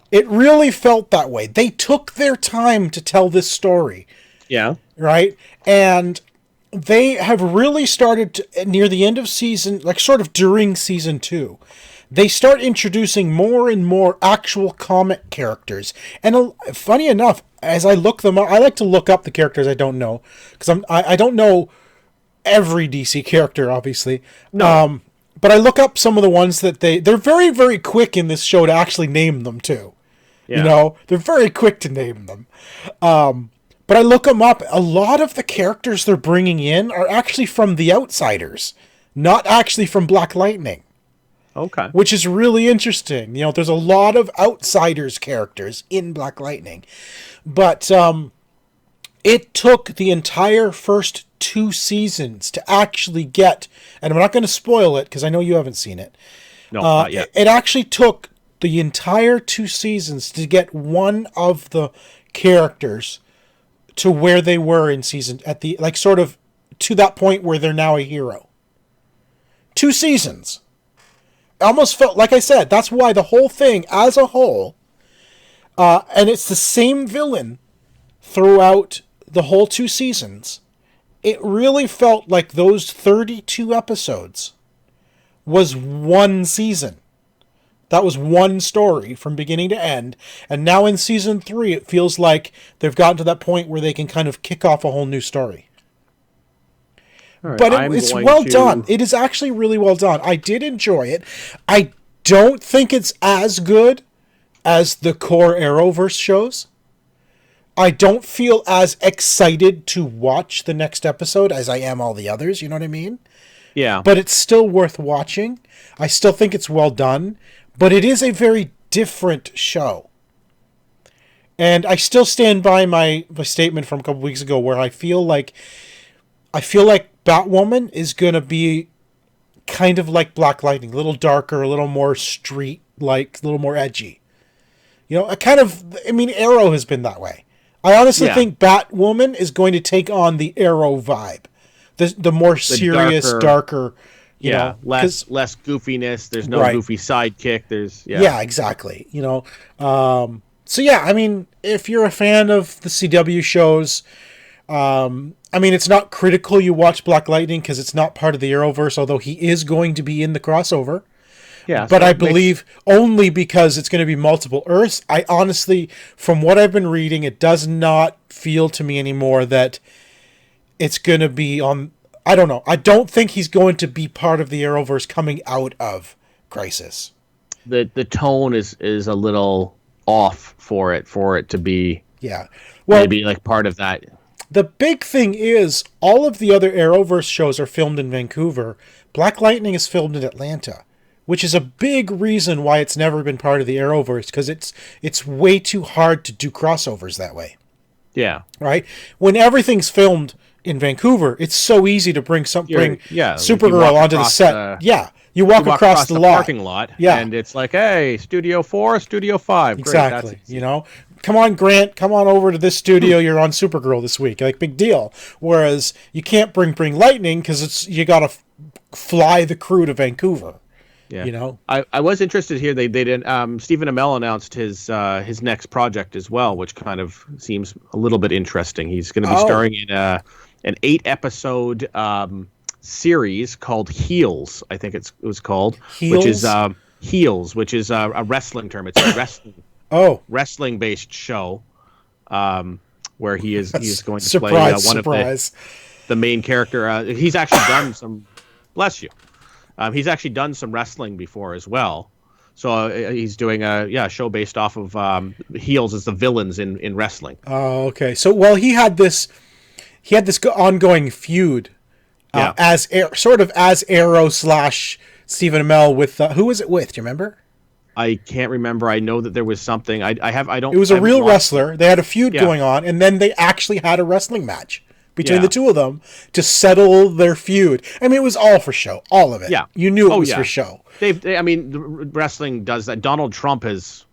It really felt that way. They took their time to tell this story. Yeah. Right? And they have really started to, near the end of season, like sort of during season 2, they start introducing more and more actual comic characters. And funny enough, as I look them up, I like to look up the characters I don't know, because I don't know every DC character, obviously. No. But I look up some of the ones that they're very, very quick in this show to actually name them too. Yeah. You know, they're very quick to name them. But I look them up. A lot of the characters they're bringing in are actually from The Outsiders, not actually from Black Lightning. Okay. Which is really interesting. You know, there's a lot of Outsiders characters in Black Lightning. But it took the entire first 2 seasons to actually get, and I'm not going to spoil it because I know you haven't seen it. No, not yet. It actually took the entire 2 seasons to get one of the characters to where they were in season, at the, like, sort of to that point where they're now a hero. 2 seasons. Almost felt, like I said, that's why the whole thing as a whole, and it's the same villain throughout the whole 2 seasons. It really felt like those 32 episodes was one season. That was one story from beginning to end. And now in season 3, it feels like they've gotten to that point where they can kind of kick off a whole new story. Right, but it's well done. It is actually really well done. I did enjoy it. I don't think it's as good as the core Arrowverse shows. I don't feel as excited to watch the next episode as I am all the others. You know what I mean? Yeah. But it's still worth watching. I still think it's well done, but it is a very different show. And I still stand by my statement from a couple weeks ago where I feel like Batwoman is going to be kind of like Black Lightning, a little darker, a little more street-like, a little more edgy. You know, Arrow has been that way. I honestly think Batwoman is going to take on the Arrow vibe. The more serious, darker, you know, less goofiness. There's no goofy sidekick. Yeah, exactly. You know, so yeah, I mean, if you're a fan of the CW shows, I mean, it's not critical you watch Black Lightning because it's not part of the Arrowverse, although he is going to be in the crossover. Yeah, but I believe only because it's going to be multiple Earths. I honestly, from what I've been reading, it does not feel to me anymore that it's going to be on... I don't know. I don't think he's going to be part of the Arrowverse coming out of Crisis. The tone is a little off for it to be maybe like part of that. The big thing is all of the other Arrowverse shows are filmed in Vancouver. Black Lightning is filmed in Atlanta, which is a big reason why it's never been part of the Arrowverse, because it's way too hard to do crossovers that way. Yeah. Right? When everything's filmed in Vancouver, it's so easy to bring Supergirl onto the set. You walk across the parking lot. Yeah. And it's like, hey, Studio 4, Studio 5. Exactly. Great, you know, come on, Grant, come on over to this studio. You're on Supergirl this week. Like, big deal. Whereas you can't bring Lightning because you got to fly the crew to Vancouver. Yeah. You know, I was interested here. They did. Stephen Amell announced his next project as well, which kind of seems a little bit interesting. He's going to be starring in an 8-episode series called Heels. I think it was called Heels? Which is Heels, which is a wrestling term. It's a wrestling based show where he's going to play one of the main character. He's actually done some. Bless you. He's actually done some wrestling before as well. So he's doing a show based off of heels as the villains in wrestling. Oh, okay. So, he had this ongoing feud as Arrow / Stephen Amell with, who was it with? Do you remember? I can't remember. I know that there was something. I don't. It was a real wrestler. They had a feud going on, and then they actually had a wrestling match between the two of them to settle their feud. I mean, it was all for show, all of it. Yeah, you knew it was for show. I mean, the wrestling does that. Donald Trump is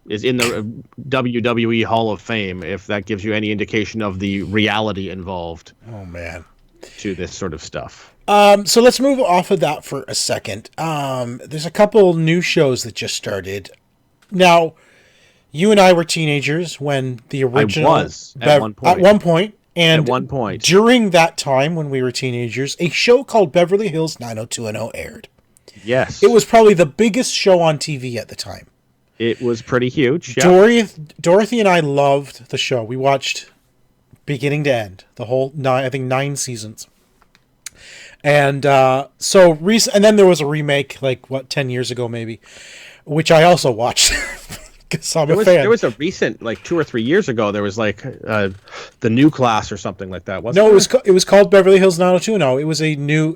in the WWE Hall of Fame, if that gives you any indication of the reality involved. Oh man, to this sort of stuff. So let's move off of that for a second. There's a couple new shows that just started. Now, you and I were teenagers when the original at one point. And at one point, during that time when we were teenagers, a show called Beverly Hills 90210 aired. Yes. It was probably the biggest show on TV at the time. It was pretty huge. Yeah. Dorothy and I loved the show. We watched beginning to end, the whole 9 seasons. And and then there was a remake, 10 years ago maybe, which I also watched. I'm a fan. There was a recent, 2 or 3 years ago, there was the New Class or something like that, wasn't it? No, it was called Beverly Hills 90210.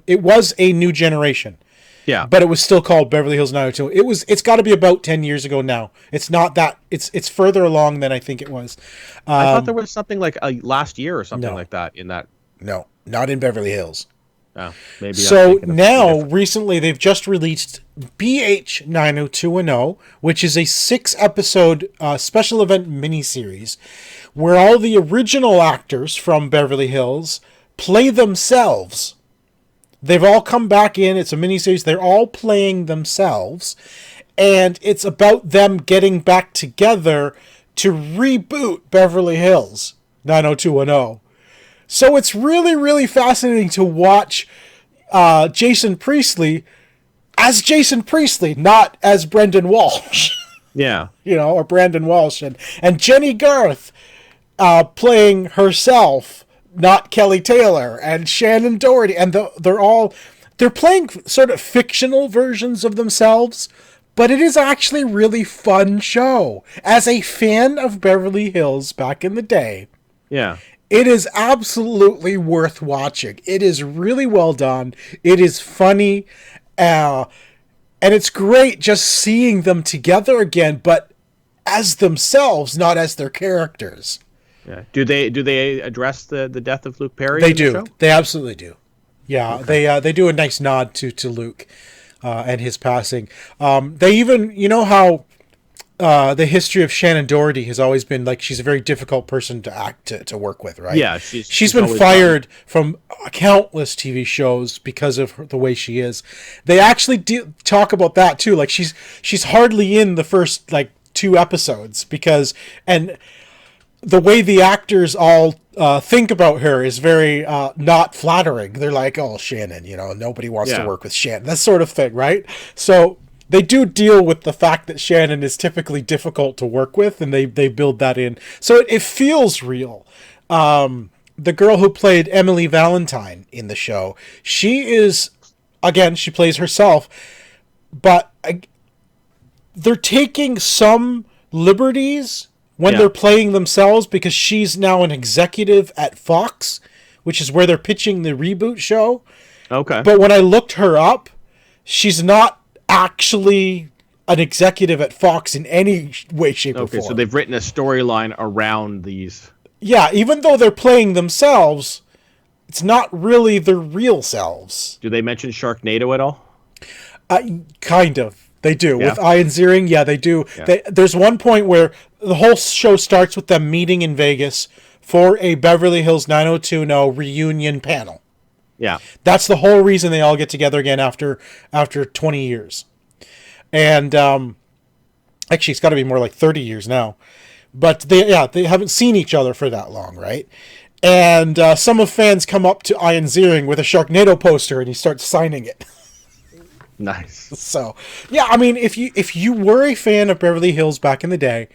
It was a new generation. Yeah. But it was still called Beverly Hills 90210. It's got to be about 10 years ago now. It's not that, it's further along than I think it was. I thought there was something last year or something like that in that. No, not in Beverly Hills. Oh, maybe. So now, recently, they've just released BH 90210, which is a 6-episode special event miniseries where all the original actors from Beverly Hills play themselves. They've all come back in. It's a miniseries. They're all playing themselves. And it's about them getting back together to reboot Beverly Hills 90210. So it's really, really fascinating to watch Jason Priestley as Jason Priestley, not as Brendan Walsh. Yeah. Or Brandon Walsh. And Jenny Garth playing herself, not Kelly Taylor, and Shannon Doherty. And they're playing sort of fictional versions of themselves, but it is actually a really fun show. As a fan of Beverly Hills back in the day, yeah, It is absolutely worth watching. It is really well done. It is funny. And it's great just seeing them together again, but as themselves, not as their characters. Yeah. Do they address the death of Luke Perry? They in do. The show? They absolutely do. Yeah, okay. They do a nice nod to Luke and his passing. They even, you know how the history of Shannon Doherty has always been like she's a very difficult person to work with, right? Yeah, she's been fired from countless TV shows because of the way she is. They actually talk about that too. Like she's hardly in the first like 2 episodes and the way the actors all think about her is very not flattering. They're like, "Oh, Shannon, nobody wants to work with Shannon," that sort of thing, right? So they do deal with the fact that Shannon is typically difficult to work with, and they build that in. So it feels real. The girl who played Emily Valentine in the show, she plays herself, but they're taking some liberties when they're playing themselves because she's now an executive at Fox, which is where they're pitching the reboot show. Okay. But when I looked her up, she's not actually an executive at Fox in any way, shape, or form. Okay, so they've written a storyline around these. Yeah, even though they're playing themselves, it's not really their real selves. Do they mention Sharknado at all? Kind of. They do. Yeah. With Ian Ziering, yeah, they do. Yeah. There's one point where the whole show starts with them meeting in Vegas for a Beverly Hills 90210 reunion panel. Yeah. That's the whole reason they all get together again after 20 years. And actually, it's got to be more like 30 years now. But they haven't seen each other for that long, right? And some of fans come up to Ian Ziering with a Sharknado poster, and he starts signing it. Nice. So, yeah, I mean, if you were a fan of Beverly Hills back in the day,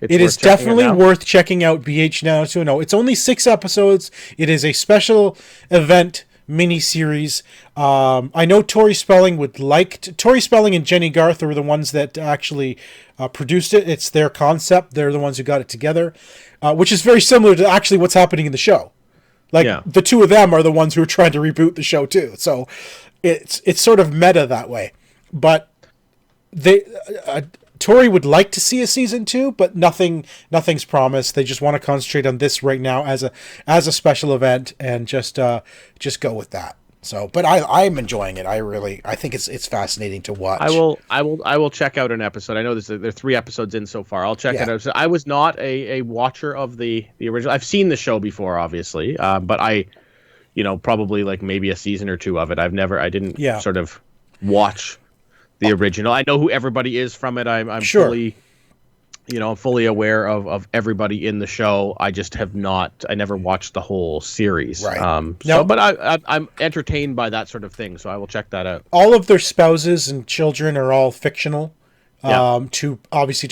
it is definitely worth checking out BH 90210. It's only 6 episodes. It is a special event miniseries. I know Tori Spelling would Tori Spelling and Jenny Garth are the ones that actually produced it. It's their concept. They're the ones who got it together, which is very similar to actually what's happening in the show. The two of them are the ones who are trying to reboot the show too. So it's sort of meta that way. But Tori would like to see a season 2, but nothing's promised. They just want to concentrate on this right now as a special event and just go with that. So, but I'm enjoying it. I think it's fascinating to watch. I will check out an episode. I know there are 3 episodes in so far. I'll check it out. So I was not a watcher of the original. I've seen the show before, obviously, but I, probably like maybe a season or 2 of it. I didn't sort of watch the original. I know who everybody is from it. I'm sure. fully aware of everybody in the show. I just have not. I never watched the whole series. Right. But I'm entertained by that sort of thing. So I will check that out. All of their spouses and children are all fictional. To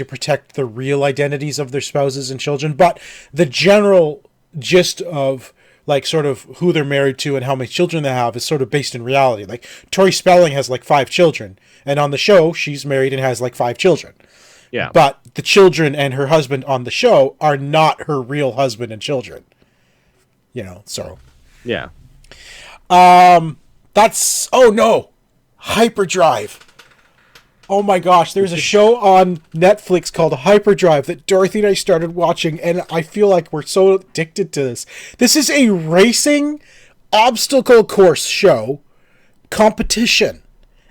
protect the real identities of their spouses and children, but the general gist of like sort of who they're married to and how many children they have is sort of based in reality. Like Tori Spelling has like 5 children, and on the show she's married and has like 5 children. Yeah. But the children and her husband on the show are not her real husband and children. So. Yeah. Hyperdrive. Oh my gosh, there's a show on Netflix called Hyperdrive that Dorothy and I started watching, and I feel like we're so addicted to this. This is a racing obstacle course show competition.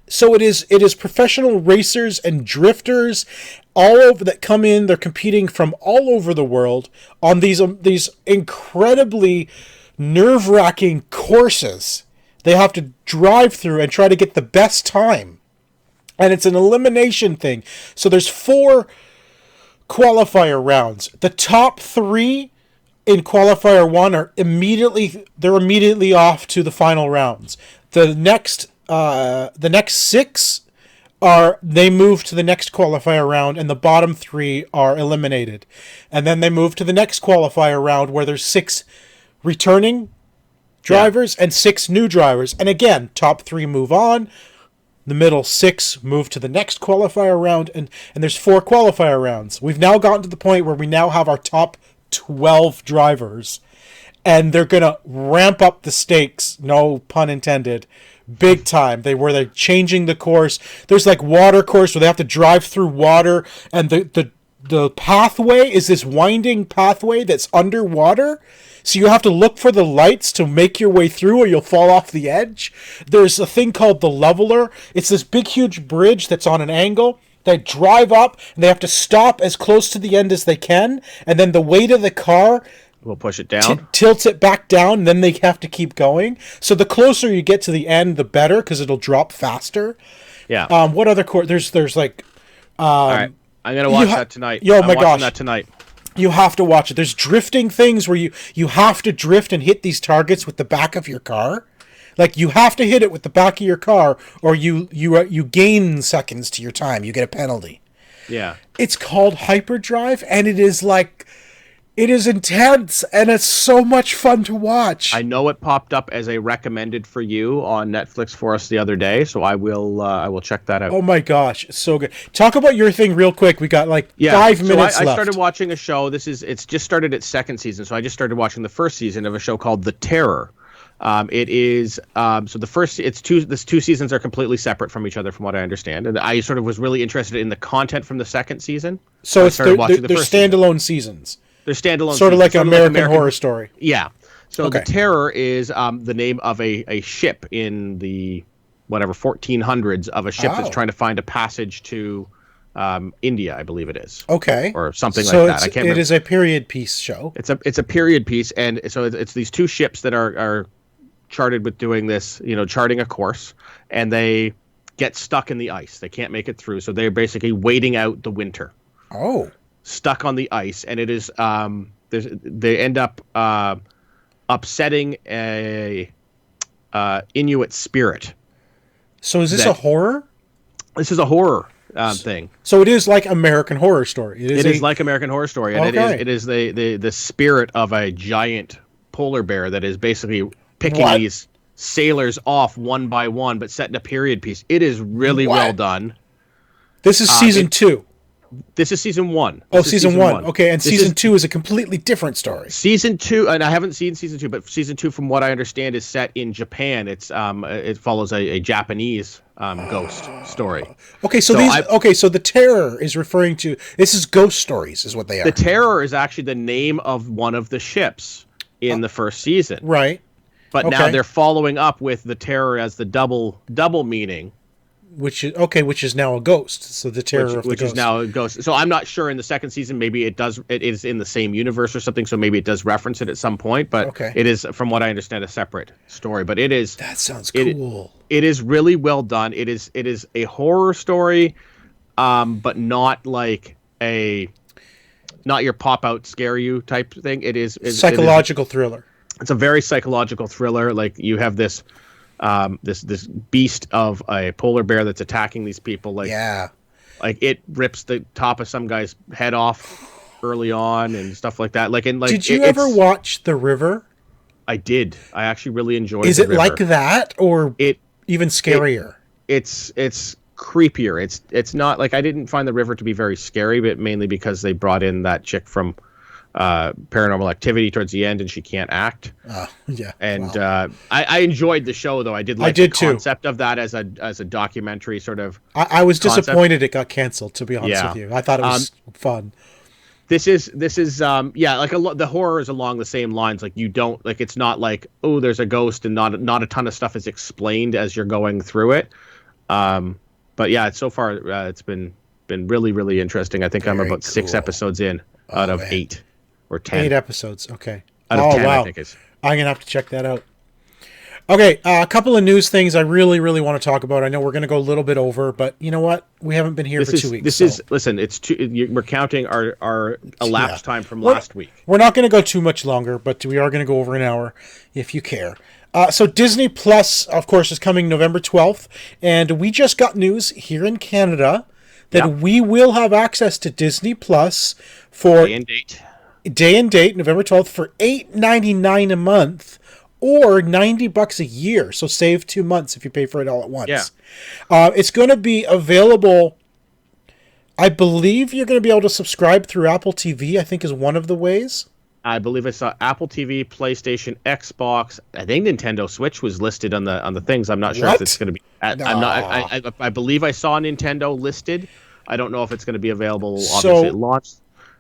So it is professional racers and drifters all over that come in. They're competing from all over the world on these incredibly nerve-wracking courses they have to drive through and try to get the best time. And it's an elimination thing. So there's 4 qualifier rounds. The top 3 in qualifier 1 are immediately off to the final rounds. The next 6 they move to the next qualifier round, and the bottom 3 are eliminated. And then they move to the next qualifier round where there's 6 returning drivers and 6 new drivers. And again, top 3 move on. The middle 6 move to the next qualifier round, and there's 4 qualifier rounds. We've now gotten to the point where we now have our top 12 drivers, and they're gonna ramp up the stakes, no pun intended, big time. They're changing the course. There's like water course where they have to drive through water, and the pathway is this winding pathway that's underwater. So you have to look for the lights to make your way through, or you'll fall off the edge. There's a thing called the leveler. It's this big, huge bridge that's on an angle. They drive up, and they have to stop as close to the end as they can, and then the weight of the car will push it down, tilts it back down, and then they have to keep going. So the closer you get to the end, the better, because it'll drop faster. Yeah. What other course? There's like... all right. I'm going to watch that tonight. Yo, I'm my watching gosh. that tonight. You have to watch it. There's drifting things where you have to drift and hit these targets with the back of your car. Like, you have to hit it with the back of your car, or you gain seconds to your time. You get a penalty. Yeah. It's called Hyperdrive, and it is intense, and it's so much fun to watch. I know it popped up as a recommended for you on Netflix for us the other day, so I will check that out. Oh my gosh, it's so good. Talk about your thing real quick. We got 5 minutes left. I started watching a show. It's just started its second season, so I just started watching the first season of a show called The Terror. It is so the first the two seasons are completely separate from each other, from what I understand, and I sort of was really interested in the content from the second season. So they're standalone seasons. They're standalone, sort of like an American Horror Story. Yeah. So The Terror is the name of a ship in the 1400s of a ship that's trying to find a passage to India, I believe it is. Okay. Or something like that. I can't remember. It is a period piece show. It's a period piece, and so it's these two ships that are charted with doing this, charting a course, and they get stuck in the ice. They can't make it through, so they're basically waiting out the winter. Oh. Stuck on the ice, and it is they end up upsetting a Inuit spirit. So is this a horror? This is a horror thing. So it is like American Horror Story. It is like American Horror Story, and it is the spirit of a giant polar bear that is basically picking these sailors off one by one, but set in a period piece. It is really well done. This is season 2. This is season 1. Season 1. Okay, and season 2 is a completely different story. Season 2, and I haven't seen season 2, but season 2, from what I understand, is set in Japan. It's it follows a Japanese ghost story. Okay, so The Terror is referring to, this is ghost stories, is what they are. The Terror is actually the name of one of the ships in the first season. Right. But now they're following up with The Terror as the double meaning. Which is now a ghost. So the Terror of the Ghost. Which is now a ghost. So I'm not sure in the second season, maybe it is in the same universe or something, so maybe it does reference it at some point, but it is, from what I understand, a separate story. But it is... That sounds cool. It is really well done. It is a horror story, but not like not your pop-out scare you type thing. It is... Psychological thriller. It's a very psychological thriller. Like, you have this this beast of a polar bear that's attacking these people. Like it rips the top of some guy's head off early on and stuff like that. Did you ever watch The River? I did. I actually really enjoyed. Is it like that, or even scarier? It's creepier. It's not like, I didn't find The River to be very scary, but mainly because they brought in that chick from Paranormal Activity towards the end, and she can't act. And I enjoyed the show, though. I did like the concept of that as a documentary sort of. I was disappointed it got canceled, to be honest with you. I thought it was fun. This is the horror is along the same lines. Like, you don't, like, it's not like, oh, there's a ghost and not a ton of stuff is explained as you're going through it. But yeah, so far it's been really, really interesting. I think I'm about 6 episodes in out of 8 or 10. 8 episodes. Okay. Out of 10, wow. I think is. I'm gonna have to check that out. Okay, a couple of news things I really, really want to talk about. I know we're going to go a little bit over, but you know what? We haven't been here for 2 weeks. Listen, we're counting our elapsed time from last week. We're not going to go too much longer, but we are going to go over an hour if you care. So Disney Plus, of course, is coming November 12th, and we just got news here in Canada that we will have access to Disney Plus for day and date, November 12th, for $8.99 a month. Or $90 a year, so save 2 months if you pay for it all at once. It's going to be available. I believe you're going to be able to subscribe through Apple TV. I think is one of the ways. I believe I saw Apple TV, PlayStation, Xbox. I think Nintendo Switch was listed on the things. I'm not sure if it's What? going to be. I'm not. Nah. I believe I saw Nintendo listed. I don't know if it's going to be available. Obviously, it So, launched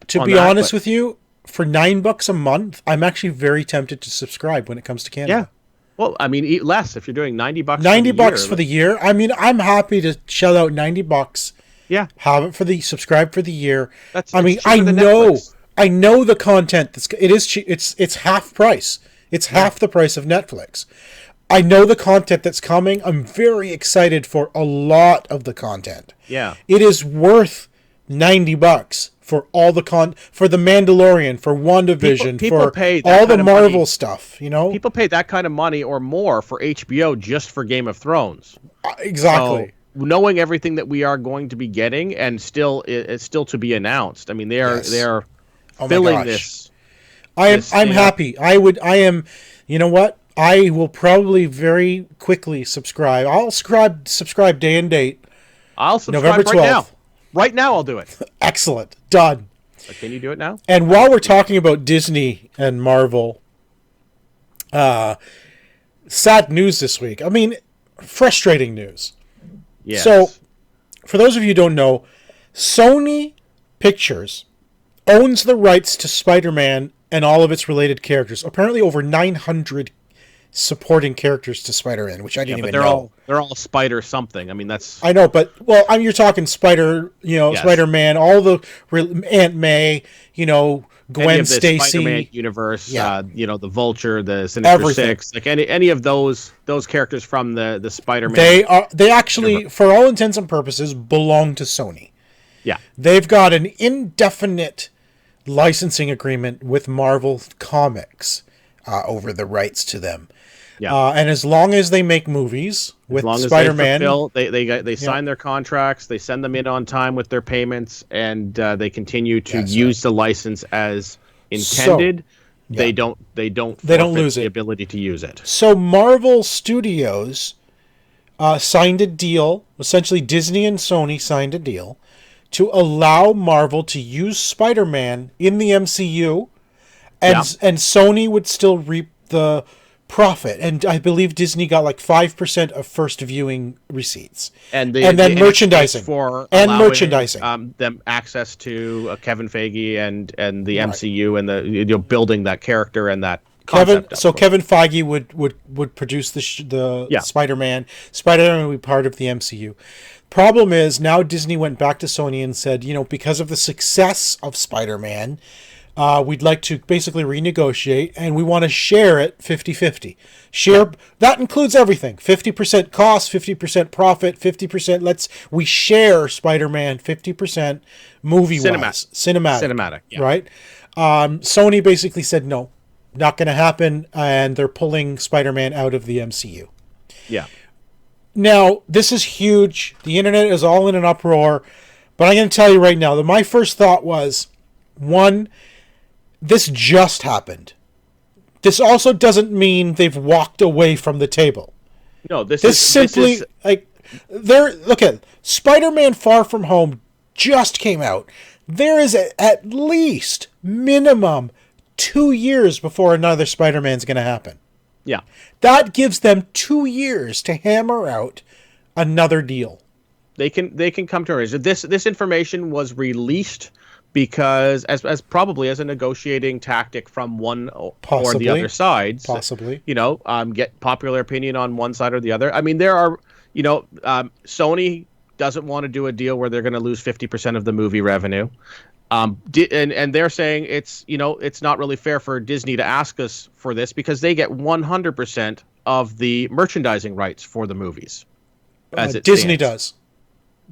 to on be that, honest but with you, for $9 a month, I'm actually very tempted to subscribe when it comes to yeah. Canada. Well, I mean, eat less if you're doing $90 for 90 the bucks year. for the year. I mean, I'm happy to shell out 90 bucks, Yeah, have it for the subscribe for the year. that's. I It's mean, I cheaper than know, Netflix. I know the content that's it is it's half price. It's half the price of Netflix. I know the content that's coming. I'm very excited for a lot of the content. Yeah. It is worth 90 bucks for all the for the Mandalorian, for WandaVision, People for pay that all the kind of Marvel money. stuff, you know? People pay that kind of money or more for HBO just for Game of Thrones. Exactly. So, knowing everything that we are going to be getting, and still it's still to be announced. I mean, Yes. they are Oh my filling gosh. this. I'm happy. I am, you know what? I will probably very quickly subscribe. I'll subscribe day and date. I'll subscribe November right now. 12th. Right now, I'll do it. Excellent. Done. Can you do it now? And while we're talking about Disney and Marvel, sad news this week. I mean, frustrating news. Yes. So, for those of you who don't know, Sony Pictures owns the rights to Spider-Man and all of its related characters. Apparently over 900 supporting characters to Spider-Man, which I didn't even know. They're all Spider something. I mean, that's I know, but you're talking Spider, Yes. Spider-Man, all the Aunt May, any Gwen of the Spider-Man Stacy. universe. Yeah. The Vulture, the Sinister Everything. Six, like any of those characters from the Spider-Man. They actually, for all intents and purposes, belong to Sony. Yeah. They've got an indefinite licensing agreement with Marvel Comics over the rights to them. Yeah. And as long as they make movies with As long Spider-Man, as they sign their contracts, they send them in on time with their payments, and they continue to use the license as intended. They don't forfeit lose it. the ability to use it. So Marvel Studios signed a deal. Essentially, Disney and Sony signed a deal to allow Marvel to use Spider-Man in the MCU, and Sony would still reap the profit. And I believe Disney got like 5% of first viewing receipts, And then merchandising allowing, them access to Kevin Feige and the MCU and the building that character and that concept. Kevin Feige would produce the Spider-Man. Spider-Man would be part of the MCU. Problem is, now Disney went back to Sony and said, because of the success of Spider-Man, we'd like to basically renegotiate, and we want to share it 50-50. That includes everything. 50% cost, 50% profit, 50%. We share Spider-Man 50% movie-wise. Cinematic. Yeah. Right? Sony basically said, no, not going to happen, and they're pulling Spider-Man out of the MCU. Yeah. Now, this is huge. The internet is all in an uproar. But I'm going to tell you right now that my first thought was, one, this just happened. This also doesn't mean they've walked away from the table. No, Look at Spider-Man Far From Home just came out. There is at least minimum 2 years before another Spider-Man's going to happen. Yeah. That gives them 2 years to hammer out another deal. They can come to an agreement. This information was released because as probably as a negotiating tactic from one or the other sides. Possibly. Get popular opinion on one side or the other. I mean, there are, Sony doesn't want to do a deal where they're going to lose 50% of the movie revenue. And they're saying it's not really fair for Disney to ask us for this because they get 100% of the merchandising rights for the movies. Disney does.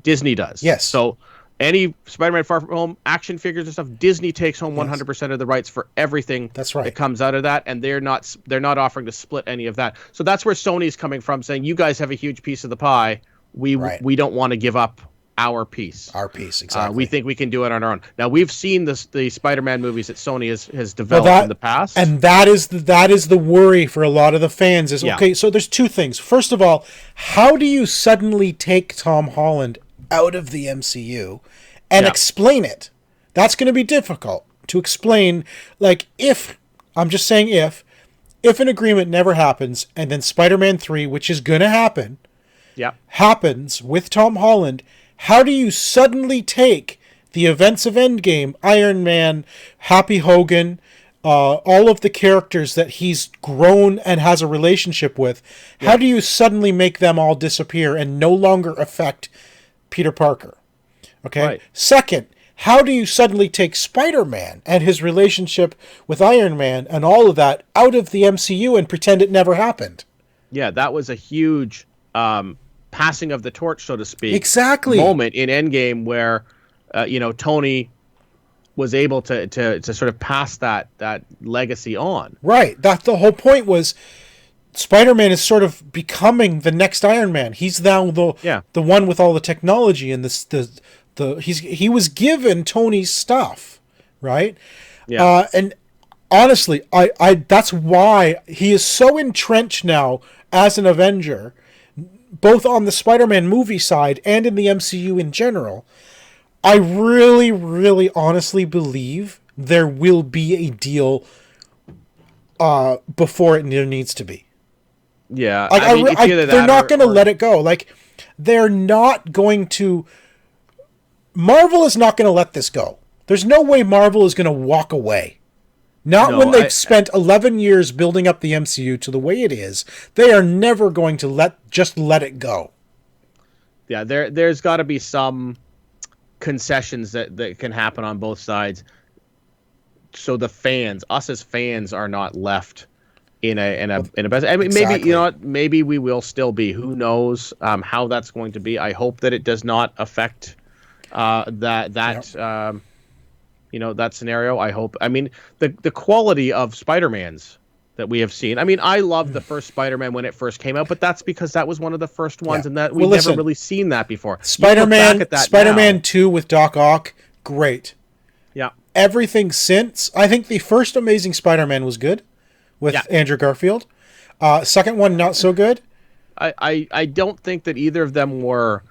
Disney does. Yes. So any Spider-Man Far From Home action figures and stuff, Disney takes home 100% of the rights for everything. That's right. That comes out of that, and they're not offering to split any of that. So that's where Sony's coming from, saying you guys have a huge piece of the pie. We don't want to give up our piece. Our piece, exactly. We think we can do it on our own. Now we've seen the Spider-Man movies that Sony has developed in the past, and that is the worry for a lot of the fans. Okay, so there's two things. First of all, how do you suddenly take Tom Holland out of the MCU and explain it? That's going to be difficult. to explain, like, I'm just saying if an agreement never happens, and then Spider-Man 3, which is going to happen, happens with Tom Holland, how do you suddenly take the events of Endgame, Iron Man, Happy Hogan, all of the characters that he's grown and has a relationship with, how do you suddenly make them all disappear and no longer affect Peter Parker? Okay. Right. Second, how do you suddenly take Spider-Man and his relationship with Iron Man and all of that out of the MCU and pretend it never happened? Yeah, that was a huge passing of the torch, so to speak. Exactly. Moment in Endgame where, Tony was able to sort of pass that legacy on. Right. That the whole point was Spider-Man is sort of becoming the next Iron Man. He's now the one with all the technology and he was given Tony's stuff, right? Yeah. And honestly, I that's why he is so entrenched now as an Avenger, both on the Spider-Man movie side and in the MCU in general. I really, really honestly believe there will be a deal before it needs to be. Yeah. Like, they're not going to let it go. Like, they're not going to... Marvel is not going to let this go. There's no way Marvel is going to walk away. When they've spent 11 years building up the MCU to the way it is. They are never going to let it go. Yeah, there's got to be some concessions that can happen on both sides, so the fans, us as fans, are not left in a best. I mean, exactly. Maybe maybe we will still be. Who knows how that's going to be? I hope that it does not affect that scenario. I hope. I mean, the quality of Spider-Mans that we have seen. I mean, I loved the first Spider-Man when it first came out, but that's because that was one of the first ones, and that we've never really seen that before. Spider-Man 2 with Doc Ock, great. Yeah. Everything since, I think the first Amazing Spider-Man was good with Andrew Garfield. Second one, not so good. I don't think that either of them were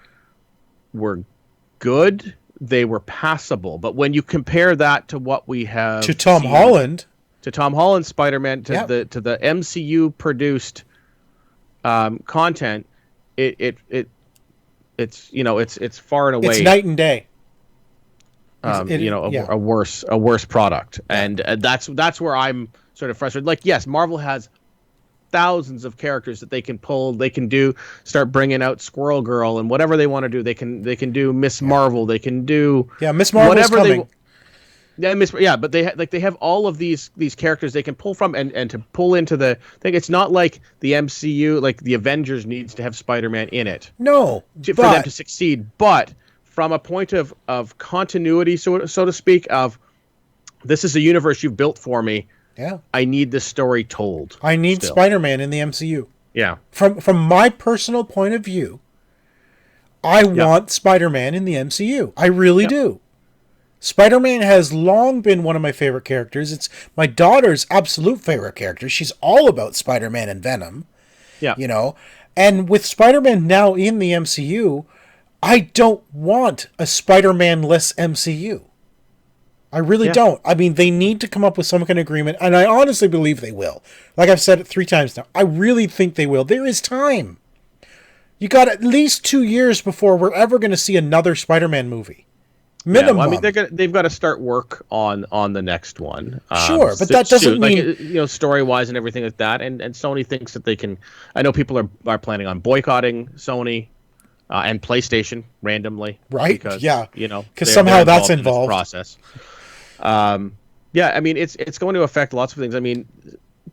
good. They were passable, but when you compare that to what we have to Tom Holland Spider-Man, to the MCU produced content, it's far and away, it's night and day. A worse product, and that's where I'm sort of frustrated. Like, yes, Marvel has thousands of characters that they can pull. They can start bringing out Squirrel Girl and whatever they want to do. They can do Miss Marvel. They can do Miss Marvel's coming. But they have all of these characters they can pull from and to pull into the thing. It's not like the MCU, like the Avengers needs to have Spider-Man in it. No, for them to succeed. But from a point of continuity, so to speak, of this is a universe you've built for me. Yeah, I need this story told. I need Spider-Man in the MCU. Yeah, from my personal point of view, I want Spider-Man in the MCU. I really do. Spider-Man has long been one of my favorite characters. It's my daughter's absolute favorite character. She's all about Spider-Man and Venom. Yeah. And with Spider-Man now in the MCU, I don't want a Spider-Man-less MCU. I really don't. I mean, they need to come up with some kind of agreement, and I honestly believe they will. Like I've said it 3 times now. I really think they will. There is time. You got at least 2 years before we're ever going to see another Spider-Man movie. Minimum. Yeah, well, I mean, they've got to start work on the next one. Sure, but that doesn't mean story wise and everything like that. And Sony thinks that they can. I know people are planning on boycotting Sony and PlayStation randomly, right? Because somehow that's involved in this process. I mean, it's going to affect lots of things. I mean,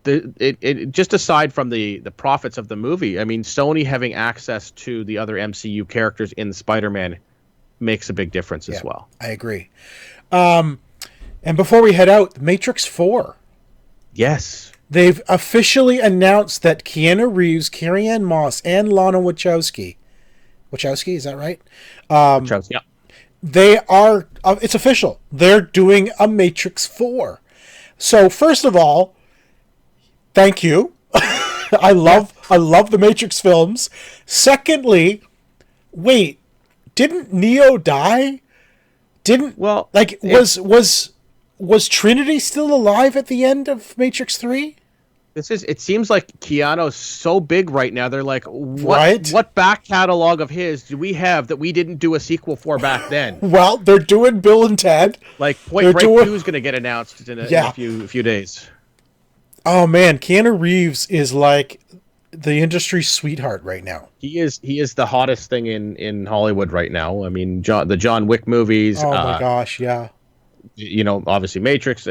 it just aside from the profits of the movie, I mean, Sony having access to the other MCU characters in Spider-Man makes a big difference as well. I agree. And before we head out, Matrix 4. Yes. They've officially announced that Keanu Reeves, Carrie-Anne Moss, and Lana Wachowski, is that right? Wachowski, yeah. They are, it's official. They're doing a Matrix 4. So first of all, thank you. I love the Matrix films. Secondly, didn't Neo die? Was Was Trinity still alive at the end of Matrix 3? It seems like Keanu's so big right now. They're like, Right? what back catalog of his do we have that we didn't do a sequel for back then? Well, they're doing Bill and Ted. Like Point Break 2 is going to get announced in a few days. Oh man, Keanu Reeves is like the industry's sweetheart right now. He is the hottest thing in Hollywood right now. I mean, the John Wick movies. Oh my gosh, yeah. Obviously Matrix.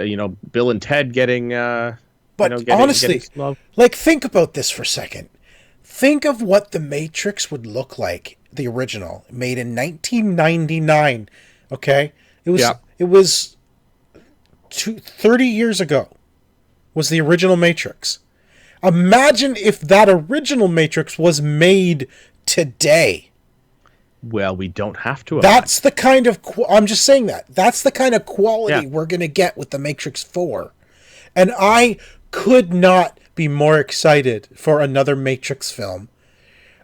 Bill and Ted getting. But honestly, like, think about this for a second. Think of what The Matrix would look like, the original, made in 1999. Okay? It was 30 years ago was the original Matrix. Imagine if that original Matrix was made today. Well, we don't have to. That's the kind of... I'm just saying that. That's the kind of quality we're going to get with The Matrix 4. And I could not be more excited for another Matrix film.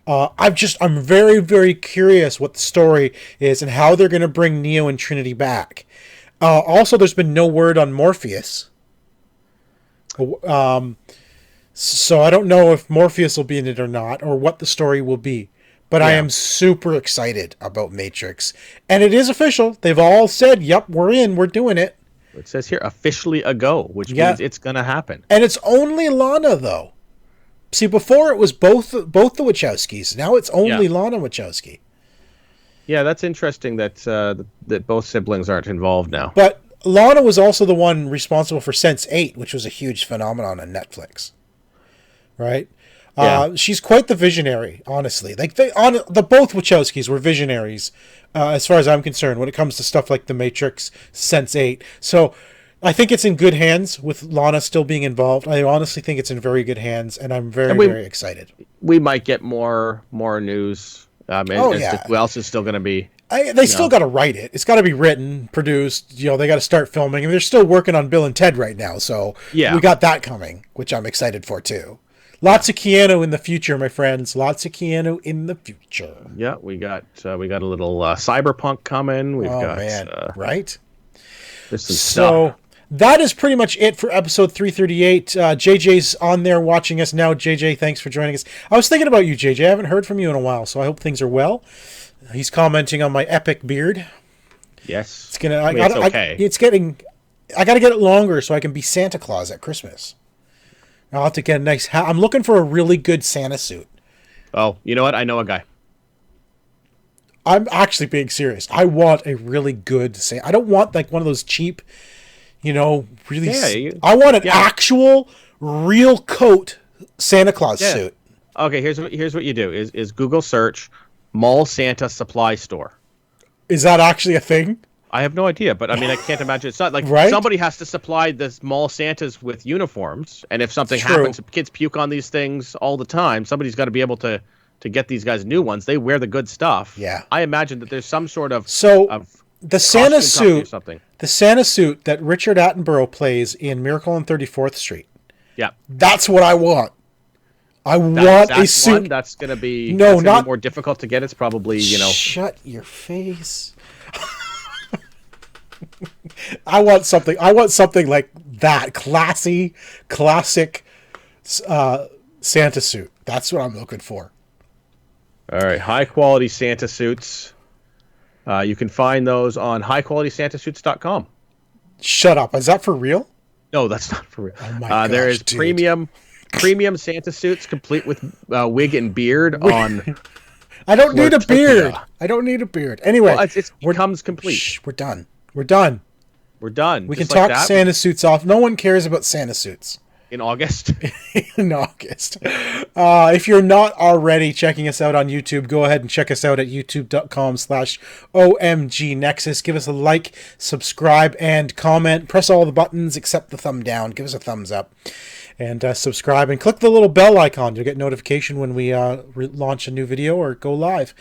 I'm very, very curious what the story is and how they're going to bring Neo and Trinity back. Also, there's been no word on Morpheus. So I don't know if Morpheus will be in it or not, or what the story will be. But I am super excited about Matrix. And it is official. They've all said, yep, we're in, we're doing it. It says here officially a go, which means it's going to happen. And it's only Lana, though. See, before it was both the Wachowskis. Now it's only Lana Wachowski. Yeah, that's interesting that that both siblings aren't involved now. But Lana was also the one responsible for Sense8, which was a huge phenomenon on Netflix. Right? Yeah. She's quite the visionary, honestly. Like the both Wachowskis were visionaries, as far as I'm concerned, when it comes to stuff like The Matrix, Sense8. So I think it's in good hands with Lana still being involved. I honestly think it's in very good hands, and I'm very excited. We might get more news. Who else is still going to be? They still got to write it. It's got to be written, produced. They got to start filming. I mean, they're still working on Bill and Ted right now, so we got that coming, which I'm excited for too. Lots of Keanu in the future, my friends. Lots of Keanu in the future. Yeah, we got a little cyberpunk coming. We've got right. There's some stuff. That is pretty much it for episode 338. JJ's on there watching us now. JJ, thanks for joining us. I was thinking about you, JJ. I haven't heard from you in a while, so I hope things are well. He's commenting on my epic beard. Yes, it's gonna. It's okay. I got to get it longer so I can be Santa Claus at Christmas. I'll have to get a nice hat. I'm looking for a really good Santa suit. Oh, you know what? I know a guy. I'm actually being serious. I want a really good Santa. I don't want like one of those cheap, really. Yeah, I want an actual, real coat Santa Claus suit. Okay, here's what you do: is Google search Mall Santa Supply Store. Is that actually a thing? I have no idea, but I mean, I can't imagine. It's not like somebody has to supply this mall Santas with uniforms, and if something happens, kids puke on these things all the time. Somebody's got to be able to get these guys new ones. They wear the good stuff. Yeah, I imagine that there's some sort of the Santa suit, the Santa suit that Richard Attenborough plays in Miracle on 34th Street. Yeah, that's what I want. I want a suit. That's going to be not more difficult to get. It's probably Shut your face. I want something like that classic Santa suit. That's what I'm looking for. All right, high quality Santa suits. You can find those on highqualitySantaSuits.com. Shut up. Is that for real? No, that's not for real. Oh my gosh, there is dude. premium Santa suits complete with wig and beard on. I don't need a beard. I don't need a beard. Anyway, it becomes complete. Shh, we're done. We're done. We can talk Santa suits off. No one cares about Santa suits. In August? In August. If you're not already checking us out on YouTube, go ahead and check us out at youtube.com/OMG Nexus. Give us a like, subscribe, and comment. Press all the buttons except the thumb down. Give us a thumbs up. And subscribe and click the little bell icon. You'll get notification when we launch a new video or go live.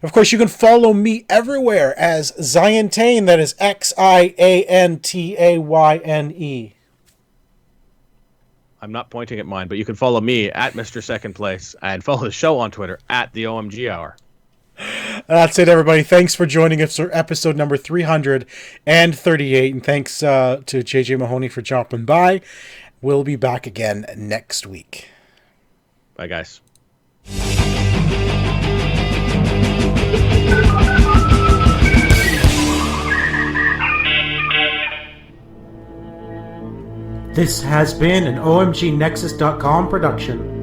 Of course, you can follow me everywhere as Ziantane. That is XiantaYne. I'm not pointing at mine, but you can follow me at Mr. Second Place and follow the show on Twitter at the OMG Hour. That's it, everybody. Thanks for joining us for episode number 338. And thanks to JJ Mahoney for jumping by. We'll be back again next week. Bye, guys. This has been an OMGNexus.com production.